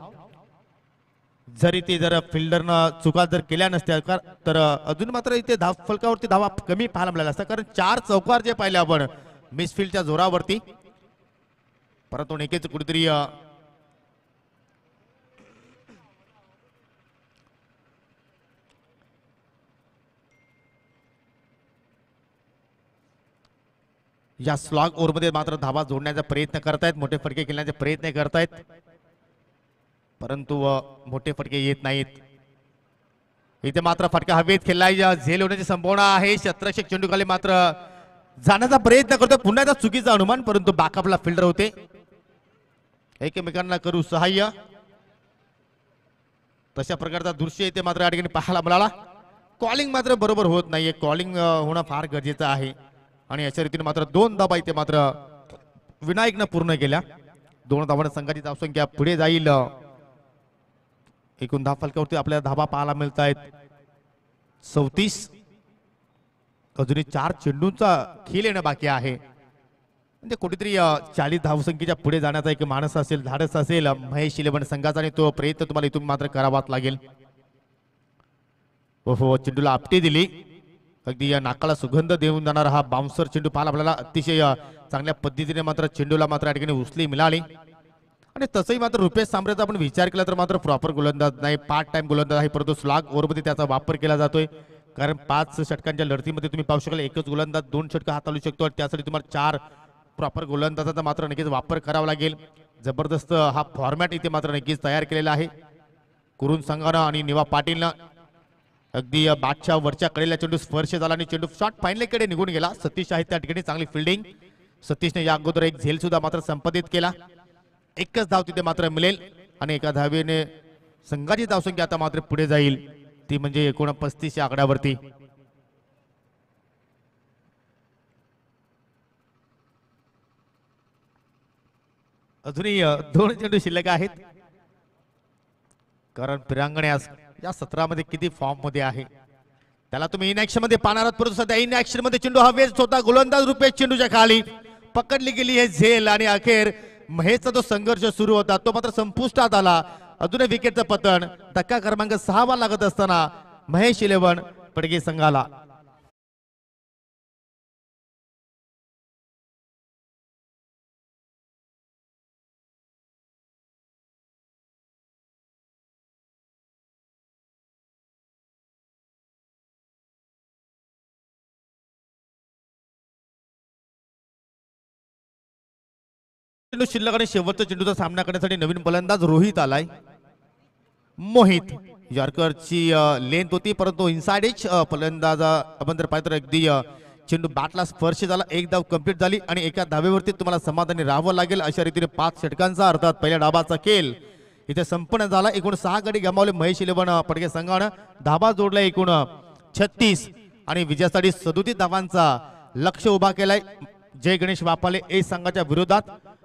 जरी ते जर फिल्डरनं चुका जर केल्या नसत्या तर अजून मात्र इथे धाव फलकावरती धावा कमी पाहायला मिळाल्या असतात, कारण 4 चौकार जे पाहिले आपण मिसफिल्डच्या जोरावरती, परंतु नेकेच कुठेतरी या स्लॉग ओव्हरमध्ये मात्र धावा जोडण्याचा प्रयत्न करतायत, मोठे फटके खेळण्याचे प्रयत्न करतायत. परंतु मोठे फटके येत नाहीत. इथे मात्र फटका हवेत खेळलाय, झेल होण्याची संभावना आहे. क्षेत्ररक्षक चेंडूखाली मात्र जाण्याचा प्रयत्न करतो, पुन्हा एकदा चुकीचा अनुमान, परंतु बॅकअपला फिल्डर होते. एकमेकांना करू सहाय्य, तशा प्रकारचा दृश्य इथे मात्र या ठिकाणी पाहायला मिळाला. कॉलिंग मात्र बरोबर होत नाहीये, कॉलिंग होणं फार गरजेचं आहे. आणि अशा रीतीने मात्र 2 धावा इथे मात्र विनायकनं पूर्ण केल्या. 2 धावांनी संघाची धावसंख्या पुढे जाईल. एकूण धाव फलकावरती आपल्याला धावा पाहायला मिळत आहेत 34. अजूनही 4 चेंडूंचा खेळ येणं बाकी आहे. म्हणजे कुठेतरी 40 धावसंख्येच्या पुढे जाण्याचा एक माणूस असेल, धाडस असेल महेश इलेव्हन संघाचा, आणि तो प्रयत्न तुम्हाला इथून मात्र करावाच लागेल. हो, चेंडूला आपटी दिली. अगदी या नाकाला सुगंध देऊन जाणारा हा बाउन्सर चेंडू पाहायला आपल्याला अतिशय चांगल्या पद्धतीने मात्र चेंडूला मात्र या ठिकाणी उचली मिळाली. आणि तसंही मात्र रुपेश सांबरेचा आपण विचार केला तर मात्र प्रॉपर गोलंदाज नाही, पार्ट टाइम गोलंदाज आहे, परंतु स्लॉग ओव्हरमध्ये त्याचा वापर केला जातोय. कारण 5 षटकांच्या लढतीमध्ये तुम्ही पाहू शकाल एकच गोलंदाज 2 षटक हाताळू शकतो, आणि त्यासाठी तुम्हाला 4 प्रॉपर गोलंदाजाचा मात्र नक्कीच वापर करावा लागेल. जबरदस्त हा फॉर्मॅट इथे मात्र नक्कीच तयार केलेला आहे कुरुन संघानं आणि निवा पाटीलनं. अगदी बादशाह वरच्या कडेला चेंडू स्पर्श झाला आणि चेंडू शॉट फायनलकडे निघून गेला. सतीश आहे त्या ठिकाणी, चांगली फिल्डिंग. सतीशने या अगोदर एक झेल सुद्धा मात्र संपादित केला. एकच धाव तिथे मात्र मिळेल आणि एका धावेने संघाची धावसंख्या आता मात्र पुढे जाईल, ती म्हणजे 39 या आकड्यावरती. अजूनही 2 चेंडू शिल्लक आहेत, कारण पिरांगणे या सत्रामध्ये किती फॉर्म मध्ये आहे त्याला तुम्ही इनॅक्शन मध्ये पाहणार आहात. परंतु सध्या इनॅक्शन मध्ये चेंडू हवेत होता, गोलंदाज रुपेश चेंडूच्या खाली पकडली गेली हे झेल, आणि अखेर महेशचा जो संघर्ष सुरू होता तो मात्र संपुष्टात आला. अजूनही विकेटचं पतन, धक्का क्रमांक 6 वा लागत असताना महेश इलेव्हन पडगे संघाला. चेंडू शिल्लक आणि शेवटचा चेंडूचा सामना करण्यासाठी नवीन फलंदाज रोहित आलाय. मोहित यॉर्करची लेंथ होती, परंतु इनसाइड एज फलंदाज आपण जर पाहिलं तर अगदी चेंडू बॅटला स्पर्श झाला. एक धाव कंप्लीट झाली आणि एका धावेवरती तुम्हाला समाधानी राहावं लागेल. अशा रीतीने 5 षटकांचा अर्थात पहिल्या डावाचा खेळ इथे संपन्न झाला. एकूण 6 गडी गमावले महेश इलेव्हन पडगे संघानं. धावा जोडला एकूण 36 आणि विजयासाठी 37 धावांचा लक्ष उभा केलाय जय गणेश वापाले ए संघाच्या विरोधात.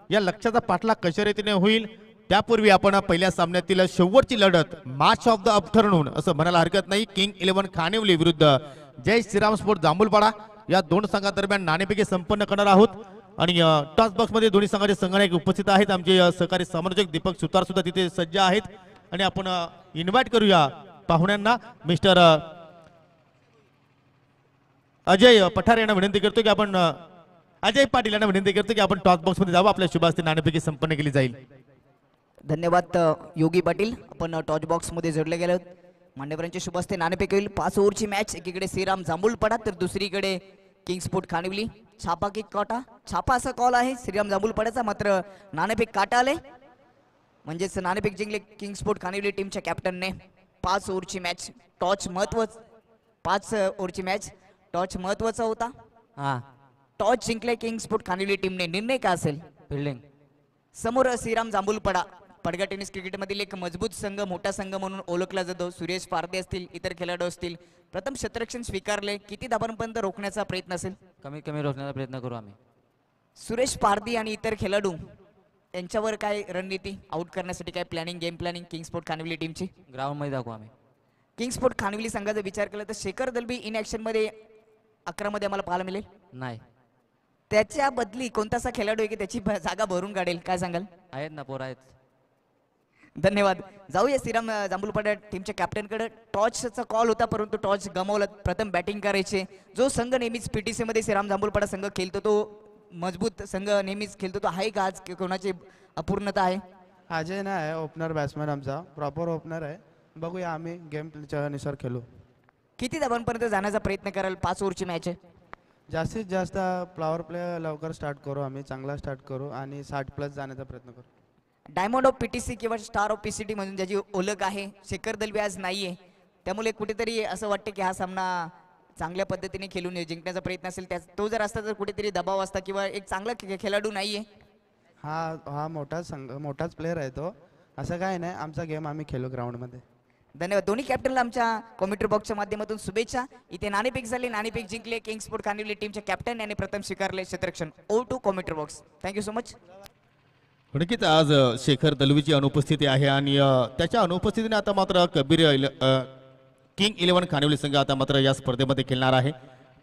या लक्ष्याचा पाठलाग कशा रीतीने होईल त्यापूर्वी आपण पहिल्या सामन्यातील शेवटची लढत मॅच ऑफ द आफ्टरनून असं म्हणायला हरकत नाही, किंग इलेव्हन खानिवली विरुद्ध जय श्रीराम स्पोर्ट जांभूलपाडा या 2 संघादरम्यान नाणेफेकी संपन्न करणार आहोत. आणि टॉस बॉक्स मध्ये दोन्ही संघाचे संघनायक उपस्थित आहेत. आमचे सहकारी समालोचक दीपक सुतार सुद्धा तिथे सज्ज आहेत. आणि आपण इन्व्हाइट करूया पाहुण्यांना. मिस्टर अजय पठार यांना विनंती करतो की आपण अजय पाटील यांना विनंती करतो की आपण टॉस बॉक्स मध्ये जावं, आपल्या शुभास्ते नाणेफेकी संपन्न केली जाईल. धन्यवाद योगी पाटील, आपण टॉच बॉक्स मध्ये जोडले गेले. मान्यवरांच्या शुभास्ते नाणेफेक होईल. 5 ओव्हरची मॅच, एकीकडे श्रीराम जांभूलपाडा तर दुसरीकडे किंग स्पोर्ट खानिवली. छापा की काटा, छापा असा कॉल आहे श्रीराम जांभूलपाड्याचा, मात्र नाणेफेक काटा आले, म्हणजेच नाणेफेक जिंकले किंग स्पोर्ट खानिवली टीमच्या कॅप्टनने. 5 ओव्हरची मॅच, टॉच महत्वाचं. 5 ओव्हरची मॅच, टॉच महत्वाचा होता. टॉस जिंकले किंग स्पोर्ट खानिवली टीमने. निर्णय काय असेल? फिल्डिंग. समोर श्रीराम जांभूलपाडा पडगा टेनिस क्रिकेटमधील एक मजबूत संघ, मोठा संघ म्हणून ओळखला जातो. सुरेश पारदे असतील, इतर खेळाडू असतील. प्रथम क्षेत्ररक्षण स्वीकारले, किती धावांपर्यंत रोखण्याचा प्रयत्न असेल? कमी कमी रोखण्याचा प्रयत्न करू आम्ही. सुरेश पारदी आणि इतर खेळाडू यांच्यावर काय रणनीती, आउट करण्यासाठी काय planning, game planning King Sport Khanivali टीमची? ग्राउंड मध्ये दाखवू आम्ही. किंग स्पोर्ट खानिवली संघाचा विचार केला तर शेखर दलबी इन ऍक्शन मध्ये 11 मध्ये आम्हाला पाहायला मिळेल. नाही, त्याच्या बदली कोणता असा खेळाडू आहे की त्याची जागा भरून काढेल? काय सांगाल? आहेत ना, पोर आहेत. धन्यवाद. जाऊया श्रीराम जांभूलपाडा टीमच्या कॅप्टनकडे. टॉसचा कॉल होता परंतु टॉस गमावला. प्रथम बॅटिंग करायचे. जो संघ नेहमीच पीटीसी मध्ये श्रीराम जांभूलपाडा संघ खेळतो, तो मजबूत संघ नेहमीच खेळतो, तो आहे का आज कोणाची अपूर्णता आहे? अजय ना आहे ओपनर बॅट्समॅन, आमचा प्रॉपर ओपनर आहे. बघूया आम्ही गेम नुसार खेळू. किती धावांपर्यंत जाण्याचा प्रयत्न कराल? 5 ओव्हरची मॅच आहे. जास्तीत जास्त फ्लॉवर प्ले लवकर स्टार्ट करू, आम्ही चांगला स्टार्ट करू आणि 60+ जाण्याचा प्रयत्न करू. डायमंड ऑफ पीटीसी किंवा स्टार ऑफ पीसीटी म्हणून ज्याची ओळख आहे शेखर दलवी आज नाहीये, त्यामुळे कुठेतरी असं वाटतं की हा सामना चांगल्या पद्धतीने खेळून जिंकण्याचा प्रयत्न असेल, त्या तो जर असता तर कुठेतरी दबाव असता किंवा एक चांगला खेळाडू नाहीये. हा हा मोठाच प्लेअर आहे तो. असं काय नाही, आमचा गेम आम्ही खेळू ग्राउंडमध्ये. धन्यवाद. दोन्ही कॅप्टनला आमच्या कॉमेंट्री बॉक्सच्या माध्यमातून शुभेच्छा. इथे नाणेफेक झाली, नाणेफेक जिंकले किंग स्पोर्ट कानिवली टीमच्या कॅप्टन यांनी प्रथम स्वीकारले क्षेत्ररक्षण. Over to commentary box. Thank you so much. नक्कीच आज शेखर दलवीची अनुपस्थिती आहे आणि त्याच्या अनुपस्थितीने आता मात्र किंग 11 कानिवली संघ आता मात्र या स्पर्धेमध्ये खेळणार आहे,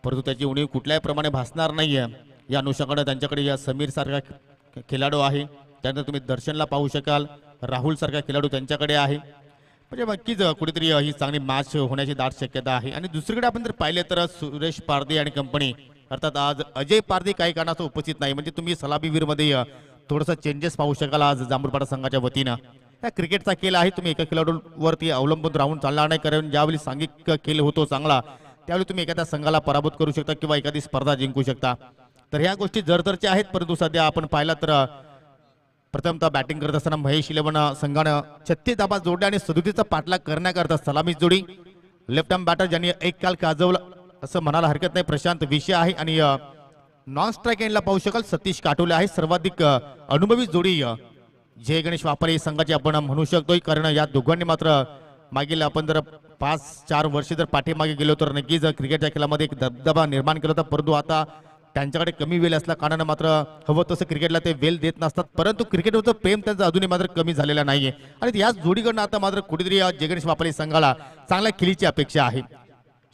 परंतु त्याची उणीव कुठल्याही प्रमाणे भासणार नाही आहे. या अनुषंगाने त्यांच्याकडे या समीर सारखा खेळाडू आहे, त्यानंतर तुम्ही दर्शनला पाहू शकाल, राहुल सारखा खेळाडू त्यांच्याकडे आहे. म्हणजे नक्कीच कुठेतरी ही चांगली मॅच होण्याची दाट शक्यता आहे. आणि दुसरीकडे आपण जर पाहिले तर सुरेश पारदे आणि कंपनी अर्थात आज अजय पारदे काही कारणास्तव उपस्थित नाही, म्हणजे तुम्ही सलामीवीरमध्ये थोडंसं चेंजेस पाहू शकाल आज जांभूळपाडा संघाच्या वतीनं. हा क्रिकेटचा खेळ आहे, तुम्ही एका खेळाडूवरती अवलंबून राहून चालणार नाही, कारण ज्यावेळी सांघिक खेळ होतो चांगला त्यावेळी तुम्ही एखाद्या संघाला पराभूत करू शकता किंवा एखादी स्पर्धा जिंकू शकता. तर ह्या गोष्टी जरतरच्या आहेत, परंतु सध्या आपण पाहिला तर प्रथमतः बॅटिंग करत असताना महेश 11 संघानं 36 धाबा जोडल्या आणि 37चा पाठलाग करण्याकरता सलामी जोडी लेफ्ट आर्म बॅटर ज्यांनी एक काल गाजवलं असं म्हणायला हरकत नाही, प्रशांत विषय आहे. आणि नॉन स्ट्राईक एंडला पाहू शकाल सतीश काटोले आहे. सर्वाधिक अनुभवी जोडी जय गणेश वापारी संघाची आपण म्हणू शकतोय, कारण या दोघांनी मात्र मागील आपण जर 5-4 वर्ष जर पाठीमागे गेलो तर नक्कीच क्रिकेटच्या खेळामध्ये एक दबदबा निर्माण केला होता, परंतु आता त्यांच्याकडे कमी वेळ असल्या कारणानं मात्र हवं तसं क्रिकेटला ते वेळ देत नसतात, परंतु क्रिकेटवरचं प्रेम त्यांचं अजूनही मात्र कमी झालेलं नाहीये. आणि याच जोडीकडनं आता मात्र कुठेतरी जय गणेश वापारी संघाला चांगल्या खेळीची अपेक्षा आहे.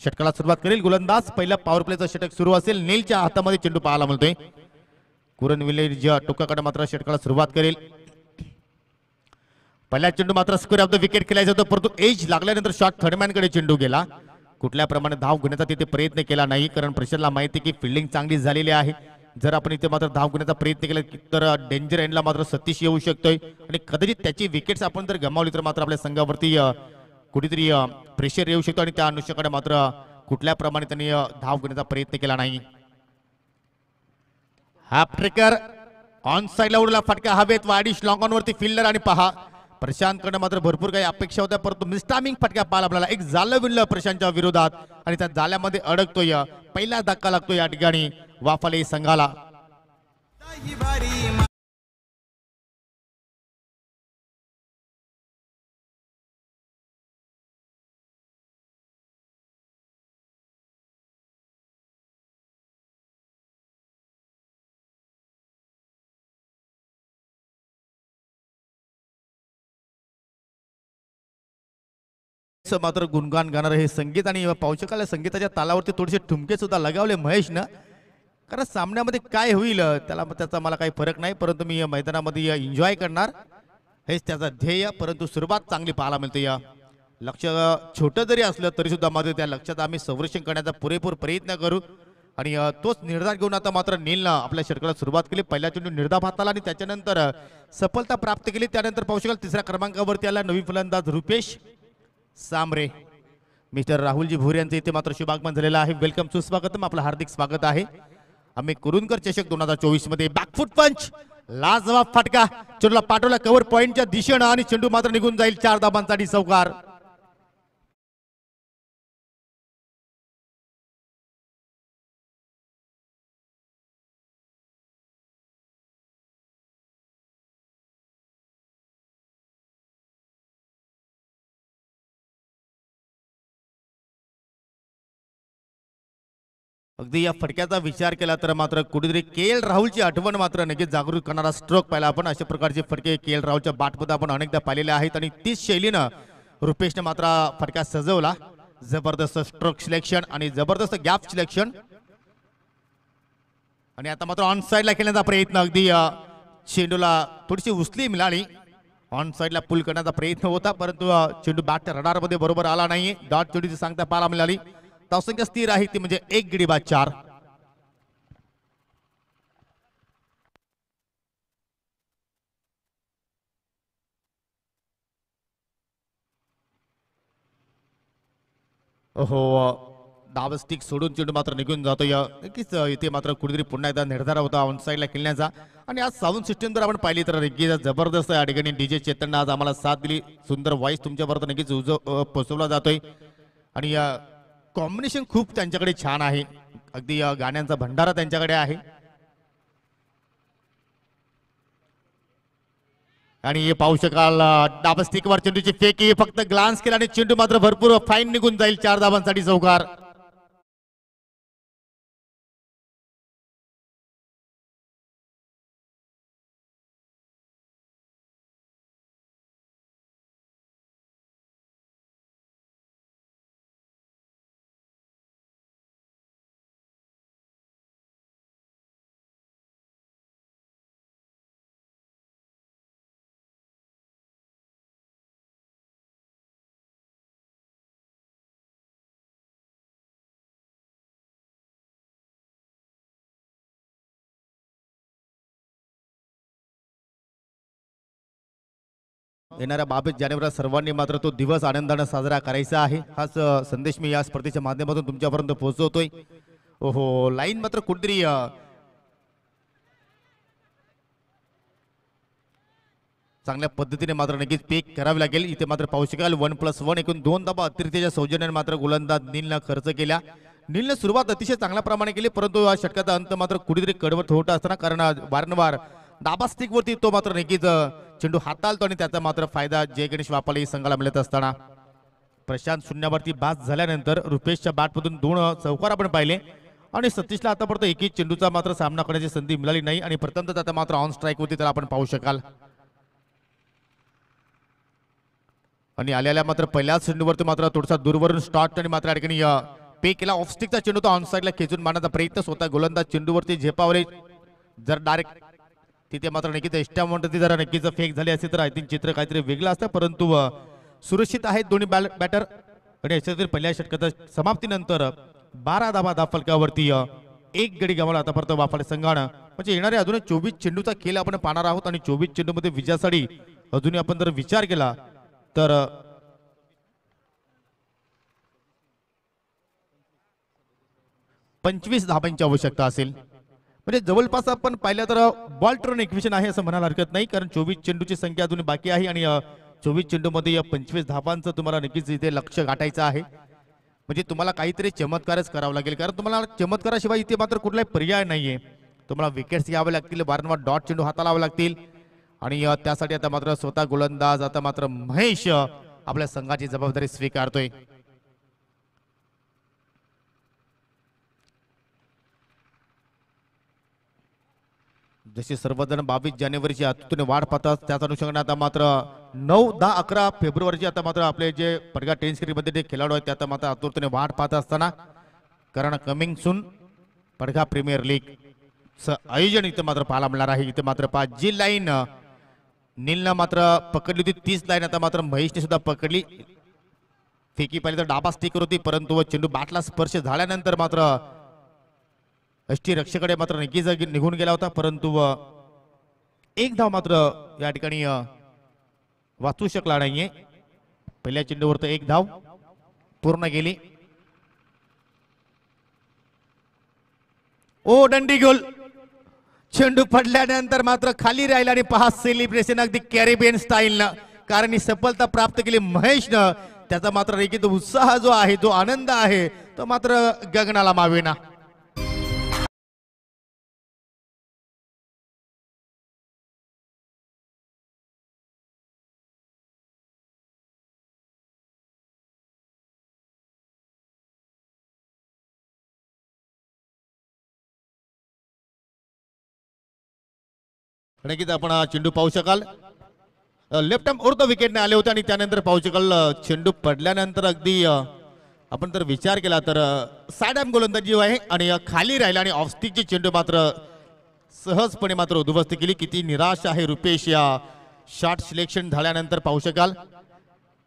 षटकाला सुरुवात करेल गोलंदाज, पहिल्या पॉवर प्लेचं षटक सुरू असेल. नीलच्या हातामध्ये चेंडू पाहायला मिळतोय. कुरन विलेज टोकाकडे मात्र षटकाला सुरुवात करेल. पहिल्या चेंडू मात्र स्क्वेअर ऑफ द विकेट खेळायचा होता, परंतु एज लागल्यानंतर शॉट थर्डमॅनकडे चेंडू गेला. कुठल्या प्रमाणे धाव घेण्याचा तिथे प्रयत्न केला नाही, कारण प्रशांतला माहिती की फिल्डिंग चांगली झालेली आहे. जर आपण इथे मात्र धाव घेण्याचा प्रयत्न केला तर डेंजर एंडला मात्र सतीश येऊ शकतोय आणि कदाचित त्याची विकेट्स आपण जर गमावली तर मात्र आपल्या संघावरती कुठेतरी प्रेशर येऊ शकतो आणि त्या अनुषंगाने मात्र कुठल्या प्रमाणे त्यांनी धाव घेण्याचा प्रयत्न केला नाही. हाफ ट्रेकर ऑन साइडला उडला फटका हवेत, वाडिश लॉंग ऑन वरती फिल्डर आणि पहा प्रशांतकडे मात्र भरपूर काही अपेक्षा होत्या, परंतु मिस्टामिंग फटका पाहायला आपल्याला. एक जालं विणलं प्रशांतच्या विरोधात आणि त्या जाल्यामध्ये अडकतोय. पहिला धक्का लागतो या ठिकाणी वाफाले संघाला. मात्र गुणगान गाणार हे संगीत आणि पाहू शकाल संगीताच्या तालावरती थोडेसे ठुमके सुद्धा लगावले महेशनं, कारण सामन्यामध्ये काय होईल त्याचा मला काही फरक नाही, परंतु मी मैदानामध्ये एन्जॉय करणार हेच त्याचा ध्येय. परंतु सुरुवात चांगली पाहायला मिळते. लक्ष छोटं जरी असलं तरी सुद्धा मात्र त्या लक्षात आम्ही संरक्षण करण्याचा पुरेपूर प्रयत्न करू आणि तोच निर्धार घेऊन आता मात्र नीलनं आपल्या षटकाला सुरुवात केली. पहिला चेंडू निर्धाव हाताला आणि त्याच्यानंतर सफलता प्राप्त केली. त्यानंतर पाहू शकाल तिसऱ्या क्रमांकावरती आला नवी फलंदाज रुपेश सामरे. मिस्टर राहुलजी भोर यांचे इथे मात्र शुभागमन झालेलं आहे. वेलकम सुस्वागतम, आपलं हार्दिक स्वागत आहे. आम्ही कुरुंदकर चषक 2024 मध्ये बॅकफुट पंच लाजवाब फटका चेंडूला पाठवला कव्हर पॉइंटच्या दिशेनं आणि चेंडू मात्र निघून जाईल. 4 धाबांसाठी चौकार. अगदी या फटक्याचा विचार केला तर मात्र कुठेतरी के.एल. राहुलची आठवण मात्र नक्कीच जागृत करणारा स्ट्रोक पाहिला आपण. अशा प्रकारचे फटके के.एल. राहुलच्या बॅटमध्ये आपण अनेकदा पाहिलेले आहेत आणि तीच शैलीनं रुपेशने मात्र फटका सजवला. जबरदस्त स्ट्रोक सिलेक्शन आणि जबरदस्त गॅप सिलेक्शन. आणि आता मात्र ऑन साइडला खेळण्याचा प्रयत्न, अगदी चेंडूला थोडीशी उचली मिळाली. ऑन साइडला पुल करण्याचा प्रयत्न होता, परंतु चेंडू बॅटच्या रडारमध्ये बरोबर आला नाही. डॉट चेंडूची सांगता पाहायला मिळाली. धावसंख्या स्थिर आहे ती म्हणजे 1 गडी बाद 4. हो डाव स्टिक सोडून चेंडू मात्र निघून जातो. नक्कीच इथे मात्र कुठेतरी पुन्हा एकदा निर्धार होता ऑन साईडला खेळण्याचा. आणि आज साऊंड सिस्टीम जर आपण पाहिली तर नक्कीच जबरदस्त या ठिकाणी डीजे चेतन आज आम्हाला साथ दिली. सुंदर व्हॉइस तुमच्यापर्यंत नक्कीच पोहोचवला जातोय. आणि कॉम्बिनेशन खूप त्यांच्याकडे छान आहे. अगदी गाण्यांचा भंडारा त्यांच्याकडे आहे. आणि हे पाहू शकाल डाब स्टिकवर चेंडूची फेकी फक्त ग्लान्स केला आणि चेंडू मात्र भरपूर फाईन निघून जाईल. 4 धावांसाठी चौकार. येणाऱ्या 22 जानेवारीला सर्वांनी मात्र तो दिवस आनंदाने साजरा करायचा आहे. हाच संदेश मी या स्पर्धेच्या माध्यमातून तुमच्यापर्यंत पोहोचवतोय. ओहो लाईन मात्र कुठेतरी चांगल्या पद्धतीने मात्र नक्कीच पेक करावी लागेल. इथे मात्र पाहू शकाल 1+1 एकूण 2 धावा अतिरिक्तच्या सौजन्याने मात्र गोलंदाज नीलनं खर्च केल्या. नीलनं सुरुवात अतिशय चांगल्या प्रमाणे केली परंतु या षटकाचा अंत मात्र कुठेतरी कडवट होत असताना कारण वारंवार डाबा स्टिक वरती तो मात्र नक्कीच चेंडू हाताळतो आणि त्याचा मात्र फायदा जय गणेश वापाले संघाला मिळत असताना प्रशांत शून्यावरती बाद झाल्यानंतर रुपेशच्या बॅटमधून 2 चौकार आपण पाहिले आणि सतीशला आतापर्यंत एकही चेंडूचा मात्र सामना करण्याची संधी मिळाली नाही. आणि प्रथमतः त्याचा मात्र ऑन स्ट्राईक होती तर आपण पाहू शकाल. आणि आलेल्या मात्र पहिल्याच चेंडूवरती मात्र थोडासा दूरवरून स्टार्ट आणि मात्र या ठिकाणी पे केला. ऑफ स्टिकचा चेंडू तो ऑन साईडला खेचून मारण्याचा प्रयत्न स्वतः गोलंदाज चेंडूवरती झेपावले. जर डायरेक्ट तिथे मात्र नक्कीच एक्स्ट्रा म्हणतात जरा नक्कीच फेक झाली असते तर आय थिंक चित्र काहीतरी वेगळं असतं परंतु सुरक्षित आहेत दोन्ही बॅटर. आणि याच्यातील पहिल्या षटकाच्या समाप्तीनंतर 12 धावा फलकावरती 1 गडी गमावला आतापर्यंत वाफाळे संघानं. म्हणजे येणारे अजून 24 चेंडूचा खेळ आपण पाहणार आहोत आणि 24 चेंडूमध्ये विजयासाठी अजूनही आपण जर विचार केला तर 25 धावांची आवश्यकता असेल. म्हणजे जवळपास आपण पाहिलं तर बॉल टर्न इक्वेशन आहे असं म्हणायला हरकत नाही कारण 24 चेंडूची संख्या अजून बाकी आहे आणि 24 चेंडूमध्ये 25 धावांचं तुम्हाला नक्कीच इथे लक्ष गाठायचं आहे. म्हणजे तुम्हाला काहीतरी चमत्कारच करावा लागेल कारण तुम्हाला चमत्काराशिवाय इथे मात्र कुठलाही पर्याय नाहीये. तुम्हाला विकेट्स घ्यावे लागतील वारंवार डॉट चेंडू हाताळावे लागतील आणि त्यासाठी आता मात्र स्वतः गोलंदाज आता मात्र महेश आपल्या संघाची जबाबदारी स्वीकारतोय. जसे सर्वजण 22 जानेवारीची आतुरतेने वाट पाहतात त्याच अनुषंगाने आता मात्र 9, 10, 11 फेब्रुवारीची आता मात्र आपले जे पडगा टेनिस क्रिकेटमध्ये जे खेळाडू आहेत त्या मात्र आतुरतेने वाट पाहत असताना कारण कमिंग सून पडगा प्रीमियर लीग आयोजन इथे मात्र पाहायला मिळणार आहे. इथे मात्र जी लाईन नीलनं मात्र पकडली होती 30 लाईन आता मात्र महेशने सुद्धा पकडली. फेकी पाहिली तर डाबा स्टिकर होती परंतु चेंडू बॅटला स्पर्श झाल्यानंतर मात्र अष्टी रक्षकडे मात्र नक्कीच निघून गेला होता परंतु 1 धाव मात्र या ठिकाणी वाचू शकला नाहीये. पहिल्या चेंडूवर तर 1 धाव पूर्ण गेली. ओ दंडी गोल. चेंडू पडल्यानंतर मात्र खाली राहिला आणि पहा सेलिब्रेशन अगदी कॅरेबियन स्टाईलनं कारण ही सफलता प्राप्त केली महेशनं. त्याचा मात्र नक्कीच उत्साह जो आहे जो आनंद आहे तो मात्र गगनाला मावेना. नक्कीच आपण चेंडू पाहू शकाल लेफ्ट आर्म ओर द विकेटने आले होते आणि त्यानंतर पाहू शकाल चेंडू पडल्यानंतर अगदी आपण जर विचार केला तर साइड आर्म गोलंदाजी आहे आणि खाली राहिला आणि ऑफ स्टिकची चेंडू मात्र सहजपणे मात्र उद्ध्वस्त केली. किती निराश आहे रुपेश या शॉट सिलेक्शन झाल्यानंतर पाहू शकाल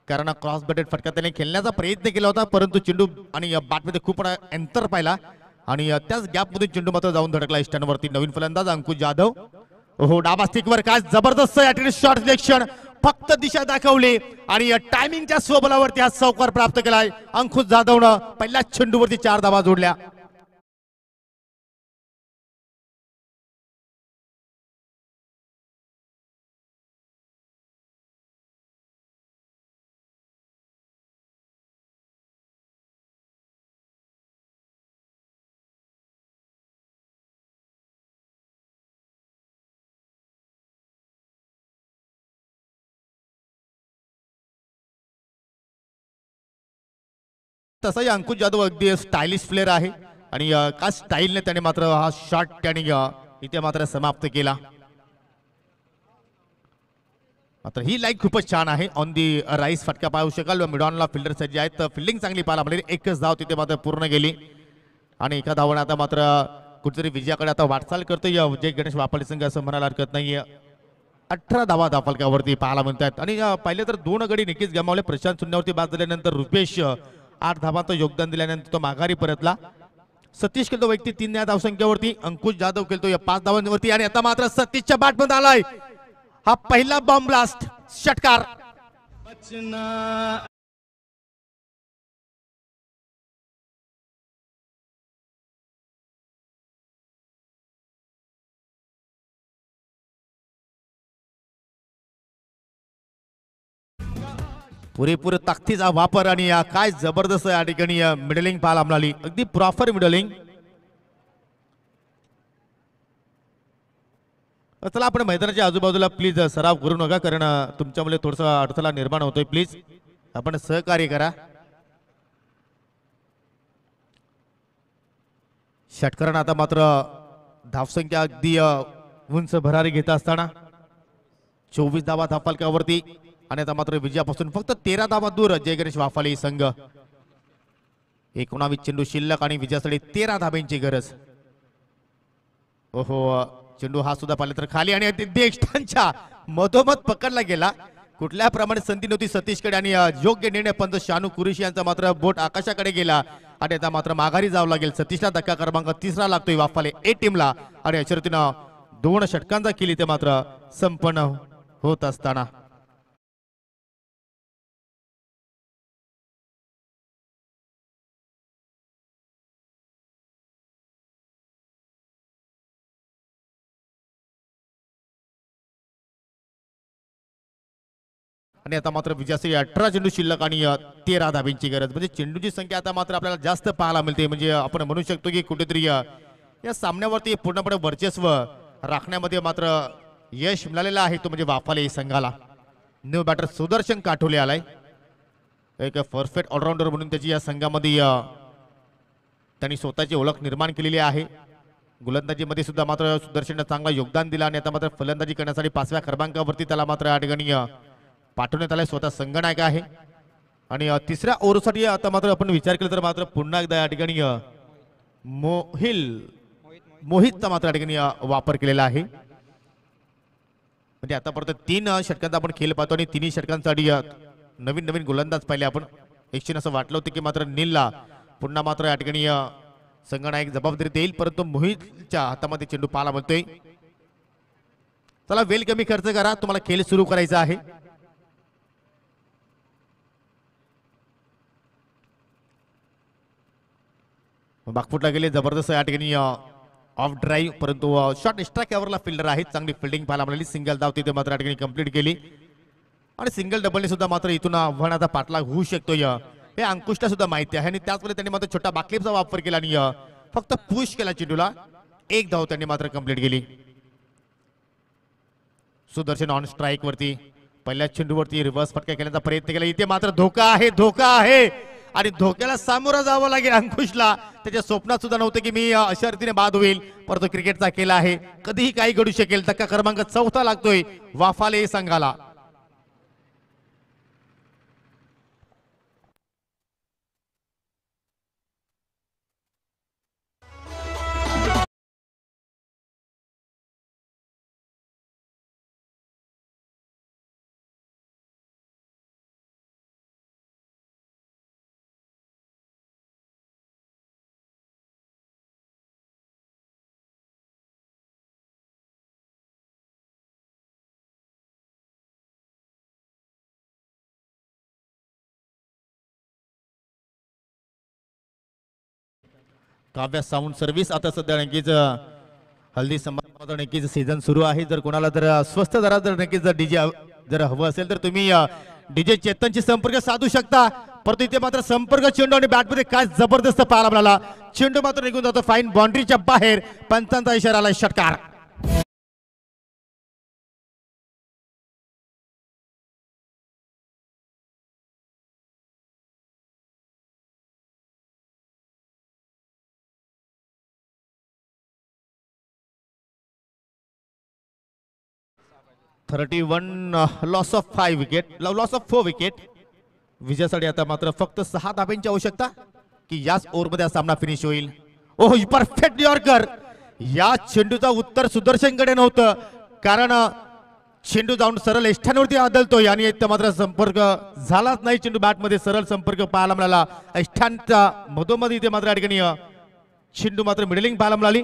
कारण क्रॉस बॅटेड फटका त्याने खेळण्याचा प्रयत्न केला होता परंतु चेंडू आणि बॅटमध्ये खूप अंतर पाहिला आणि त्याच गॅपमधून चेंडू मात्र जाऊन धडकला स्टँडवरती. नवीन फलंदाज अंकुश जाधव. हो डाबा स्टिकवर काय जबरदस्त शॉट सिलेक्शन फक्त दिशा दाखवली आणि टायमिंगच्या स्वबलावरती हा चौकार प्राप्त केलाय अंकुश जाधवनं पहिल्याच चेंडूवरती 4 धावा जोडल्या. तसाही अंकुश जाधव अगदी स्टायलिश प्लेअर आहे आणि का स्टाईलने त्याने मात्र हा शॉट त्याने इथे मात्र समाप्त केला. मात्र ही लाईन खूपच छान आहे. ऑन दी राईस फटका पाहू शकाल. मिडॉनला फिल्डर सज्ज आहेत. फिल्डिंग चांगली पाहायला मिळाली. एकच धाव तिथे मात्र पूर्ण गेली आणि एका धावाने आता मात्र कुठेतरी विजयाकडे आता वाटचाल करतोय जय गणेश वापरली संघ असं म्हणायला हरकत नाहीये. 18 धावा धाफलकावरती पाहायला मिळतात आणि पहिले तर 2 गडी नक्कीच गमावले. प्रशांत शून्यावरती बाद झाल्यानंतर रुपेश 8 धावांचं योगदान दिल्यानंतर तो माघारी परतला. सतीश केलतो व्यक्ती 3 या धावसंख्येवरती. अंकुश जाधव केलतो या 5 धावांवरती आणि आता मात्र सतीशच्या बॅटमध्ये आलाय हा पहिला बॉम्ब ब्लास्ट षटकार. पुरेपूर ताकदीचा वापर आणि काय जबरदस्त या ठिकाणी मिडलिंग पाहायला मिळाली. अगदी प्रॉपर मिडलिंग. चला आपण मैदानाच्या आजूबाजूला प्लीज सराव करू नका कारण तुमच्यामुळे थोडासा अडथळा निर्माण होतोय. प्लीज आपण सहकार्य करा. षटकारानं आता मात्र धावसंख्या अगदी उंच भरारी घेत असताना 24 धावा धाफलकावरती आणि आता मात्र विजयापासून फक्त 13 धावा दूर जय गणेश वाफाले संघ. 19 चेंडू शिल्लक आणि विजयासाठी 13 धाब्यांची गरज. ओहो चेंडू हा सुद्धा पाहिला तर खाली आणि देष्टांच्या मधोमध पकडला गेला. कुठल्या प्रमाणे संधी नव्हती सतीशकडे आणि योग्य निर्णय पंच शानू कुरेशी यांचा मात्र बोट आकाशाकडे गेला आणि आता मात्र माघारी जावं लागेल. सतीशला धक्का क्रमांक 3 लागतोय वाफाले ए टीमला आणि अशा रीतीनं 2 षटकांचा केली ते मात्र संपन्न होत असताना आणि आता मात्र विजयासाठी 18 चेंडू शिल्लक आणि 13 धाब्यांची गरज. म्हणजे चेंडूची संख्या आता मात्र आपल्याला जास्त पाहायला मिळते. म्हणजे आपण म्हणू शकतो की कुठेतरी या सामन्यावरती पूर्णपणे वर्चस्व राखण्यामध्ये मात्र यश मिळालेलं आहे तो म्हणजे वाफाले संघाला. न्यू बॅटर सुदर्शन काठोले आलाय. एक परफेक्ट ऑलराऊंडर म्हणून त्याची या संघामध्ये त्यांनी स्वतःची ओळख निर्माण केलेली आहे. गोलंदाजीमध्ये सुद्धा मात्र सुदर्शनने चांगला योगदान दिला आणि आता मात्र फलंदाजी करण्यासाठी 5व्या क्रमांकावरती त्याला मात्र या ठिकाणी पाठवण्यात आलाय. स्वतः संघनायक आहे आणि 3ऱ्या ओव्हरसाठी आता मात्र आपण विचार केला तर मात्र पुन्हा एकदा या ठिकाणी मोहितचा मात्र या ठिकाणी वापर केलेला आहे. म्हणजे आतापर्यंत 3 षटकांचा आपण खेळ पाहतो आणि 3ही षटकांसाठी नवीन नवीन गोलंदाज पाहिले आपण. एकशे असं वाटलं होतं की मात्र नीलला पुन्हा मात्र या ठिकाणी संघनायक जबाबदारी देईल परंतु मोहितच्या हातामध्ये चेंडू पाहायला मिळतोय. चला वेल कमी खर्च करा तुम्हाला खेळ सुरू करायचा आहे. बागफुटला गेले जबरदस्त या ठिकाणी ऑफ ड्राईव्ह परंतु शॉट एक्स्ट्रा कव्हरला फिल्डर आहे. चांगली फिल्डिंग पाहायला मिळाली. सिंगल धाव तिथे मात्र या ठिकाणी कंप्लीट केली आणि सिंगल डबलने सुद्धा मात्र इथून आव्हानाचा पाठलाग होऊ शकतोय हे अंकुशला सुद्धा माहिती आहे आणि त्याचवेळी त्यांनी मात्र छोटा बाकलीपचा वापर केला आणि फक्त पुश केला चेंडूला. 1 धाव त्यांनी मात्र कंप्लीट केली. सुदर्शन ऑन स्ट्राईक वरती पहिल्या चेंडूवरती रिव्हर्स फटका केल्याचा प्रयत्न केला. इथे मात्र धोका आहे आणि धोक्याला सामोरं जावं लागेल अंकुशला. त्याच्या स्वप्नात सुद्धा नव्हतं की मी अशा रीतीने बाद होईल परंतु क्रिकेटचा केला आहे. कधीही काही घडू शकेल. धक्का क्रमांक 4 लागतोय वाफाले संघाला. काव्या साऊंड सर्व्हिस आता सध्या नक्कीच हल्दी समारंभाचा नक्कीच सीझन सुरू आहे. जर कोणाला जर स्वस्त दरात जर नक्कीच जर डीजे जर हवं असेल तर तुम्ही डीजे चेतनची संपर्क साधू शकता. परंतु इथे मात्र संपर्क चेंडू आणि बॅटमध्ये काय जबरदस्त पाहायला मिळाला. चेंडू मात्र निघून जातो फाईन बाउंड्रीच्या बाहेर. पंचांचा इशारा आला षटकार. Loss of 5 wicket loss of 4 wicket. विजयासाठी आता मात्र फक्त 6 धाब्यांची आवश्यकता की याच ओव्हरमध्ये हा सामना फिनिश होईल. ओह परफेक्ट यॉर्कर. या चेंडूचा उत्तर सुदर्शनकडे नव्हतं कारण चेंडू जाऊन सरळ एष्ठांवरती आदळतोय आणि इथं मात्र संपर्क झालाच नाही. चेंडू बॅटमध्ये सरळ संपर्क पाहायला मिळाला. एष्ठांच्या मधोमध इथे मात्र या ठिकाणी चेंडू मात्र मिडलिंग पाहायला मिळाली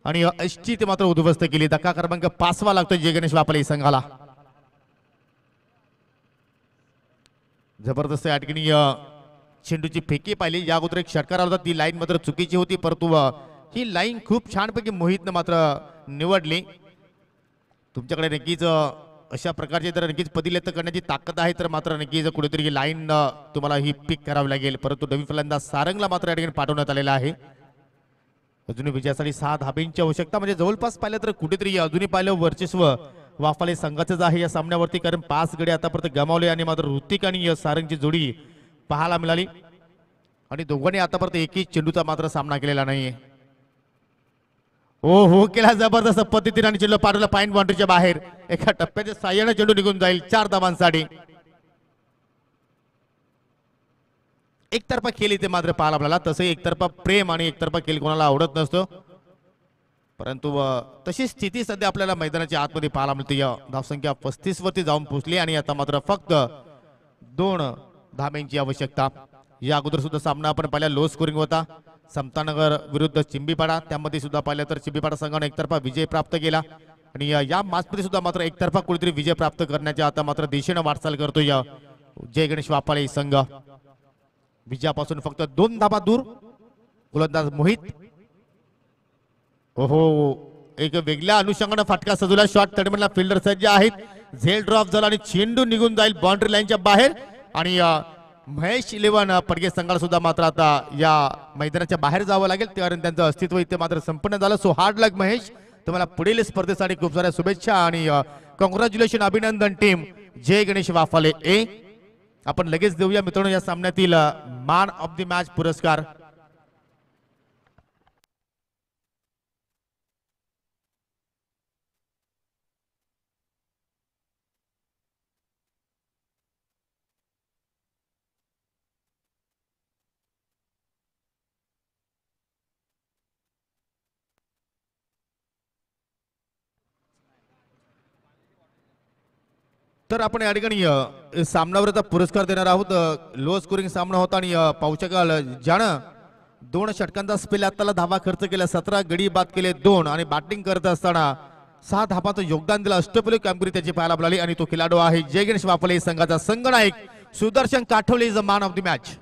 आणि एसटी ते मात्र उद्ध्वस्त केली. धक्का क्रमांक 5 लागतोय जय गणेश वापले संघाला. जबरदस्त या ठिकाणी चेंडूची फेकी पाहिली. या अगोदर एक षटकार आला होता ती लाईन मात्र चुकीची होती परंतु ही लाईन खूप छानपैकी मोहितनं मात्र निवडली. तुमच्याकडे नक्कीच अशा प्रकारचे जर नक्कीच पदिलेत करण्याची ताकद आहे तर मात्र नक्कीच कुठेतरी ही लाईन तुम्हाला ही पिक करावी लागेल. परंतु नवी फलंदाज सारंगला मात्र या ठिकाणी पाठवण्यात आलेला आहे. अजूनही विजयासाठी 6 धाब्यांची आवश्यकता म्हणजे जवळपास पाहिलं तर कुठेतरी अजूनही पाहिलं वर्चस्व वाफाले संघाचंच आहे या सामन्यावरती कारण 5 गडी आतापर्यंत गमावले आणि मात्र ऋतिक आणि सारंगची जोडी पाहायला मिळाली आणि दोघांनी आतापर्यंत एकही चेंडूचा मात्र सामना केलेला नाहीये. हो केला जबरदस्त पद्धतीने आणि चेंडू पाठवला फाईन बाउंड्रीच्या बाहेर. एका टप्प्याच्या साह्याने चेंडू निघून जाईल 4 धावांसाठी. एकतर्फा खेळ इथे मात्र पाहायला आपल्याला. तसं एकतर्फा प्रेम आणि एकतर्फा खेळ कोणाला आवडत नसतो परंतु तशी स्थिती सध्या आपल्याला मैदानाच्या आतमध्ये पाहायला मिळते. धावसंख्या 35 वरती जाऊन पोहोचली आणि आता मात्र फक्त 2 धाब्यांची आवश्यकता. या अगोदर सुद्धा सामना आपण पाहिला लो स्कोरिंग होता. समतानगर विरुद्ध चिंबीपाडा त्यामध्ये सुद्धा पाहिलं तर चिंबीपाडा संघाने एकतर्फा विजय प्राप्त केला आणि या मॅचमध्ये सुद्धा मात्र एकतर्फा कुठेतरी विजय प्राप्त करण्याच्या आता मात्र दिशेने वाटचाल करतोय जय गणेश वापाळे संघ. विजयापासून फक्त 2 धाबा दूर. गोलंदाज मोहित. ओहो एक वेगळ्या अनुषंगाने फटका सजवला. शॉट तडमडला फिल्डर सज्ज आहेत. झेल ड्रॉप झाला आणि चेंडू निघून जाईल बाउंड्री लाईनच्या बाहेर आणि महेश 11 पडगे संघाला सुद्धा मात्र आता या मैदानाच्या बाहेर जावं लागेल कारण त्यांचं अस्तित्व इथे मात्र संपन्न झालं. सो हार्ड लक महेश. तुम्हाला पुढील स्पर्धेसाठी खूप साऱ्या शुभेच्छा आणि कॉंग्रॅच्युलेशन अभिनंदन टीम जय गणेश वाफाले ए. आपण लगेच देऊया मित्रांनो या सामन्यातील मॅन ऑफ द मॅच पुरस्कार. तर आपण या ठिकाणी सामन्यावरचा पुरस्कार देणार आहोत. लो स्कोरिंग सामना होता आणि पाहू शकाल ज्यानं 2 षटकांचा स्पेल आताला धावा खर्च केला. 17 गडी बाद केले 2 आणि बॅटिंग करत असताना 6 धावांचं योगदान दिलं. अष्टपैलू कामगिरी त्याची पाहायला मिळाली आणि तो खेळाडू आहे जय गणेश वाफाले संघाचा संघनायक Sudarshan Kathwale is a man of the match.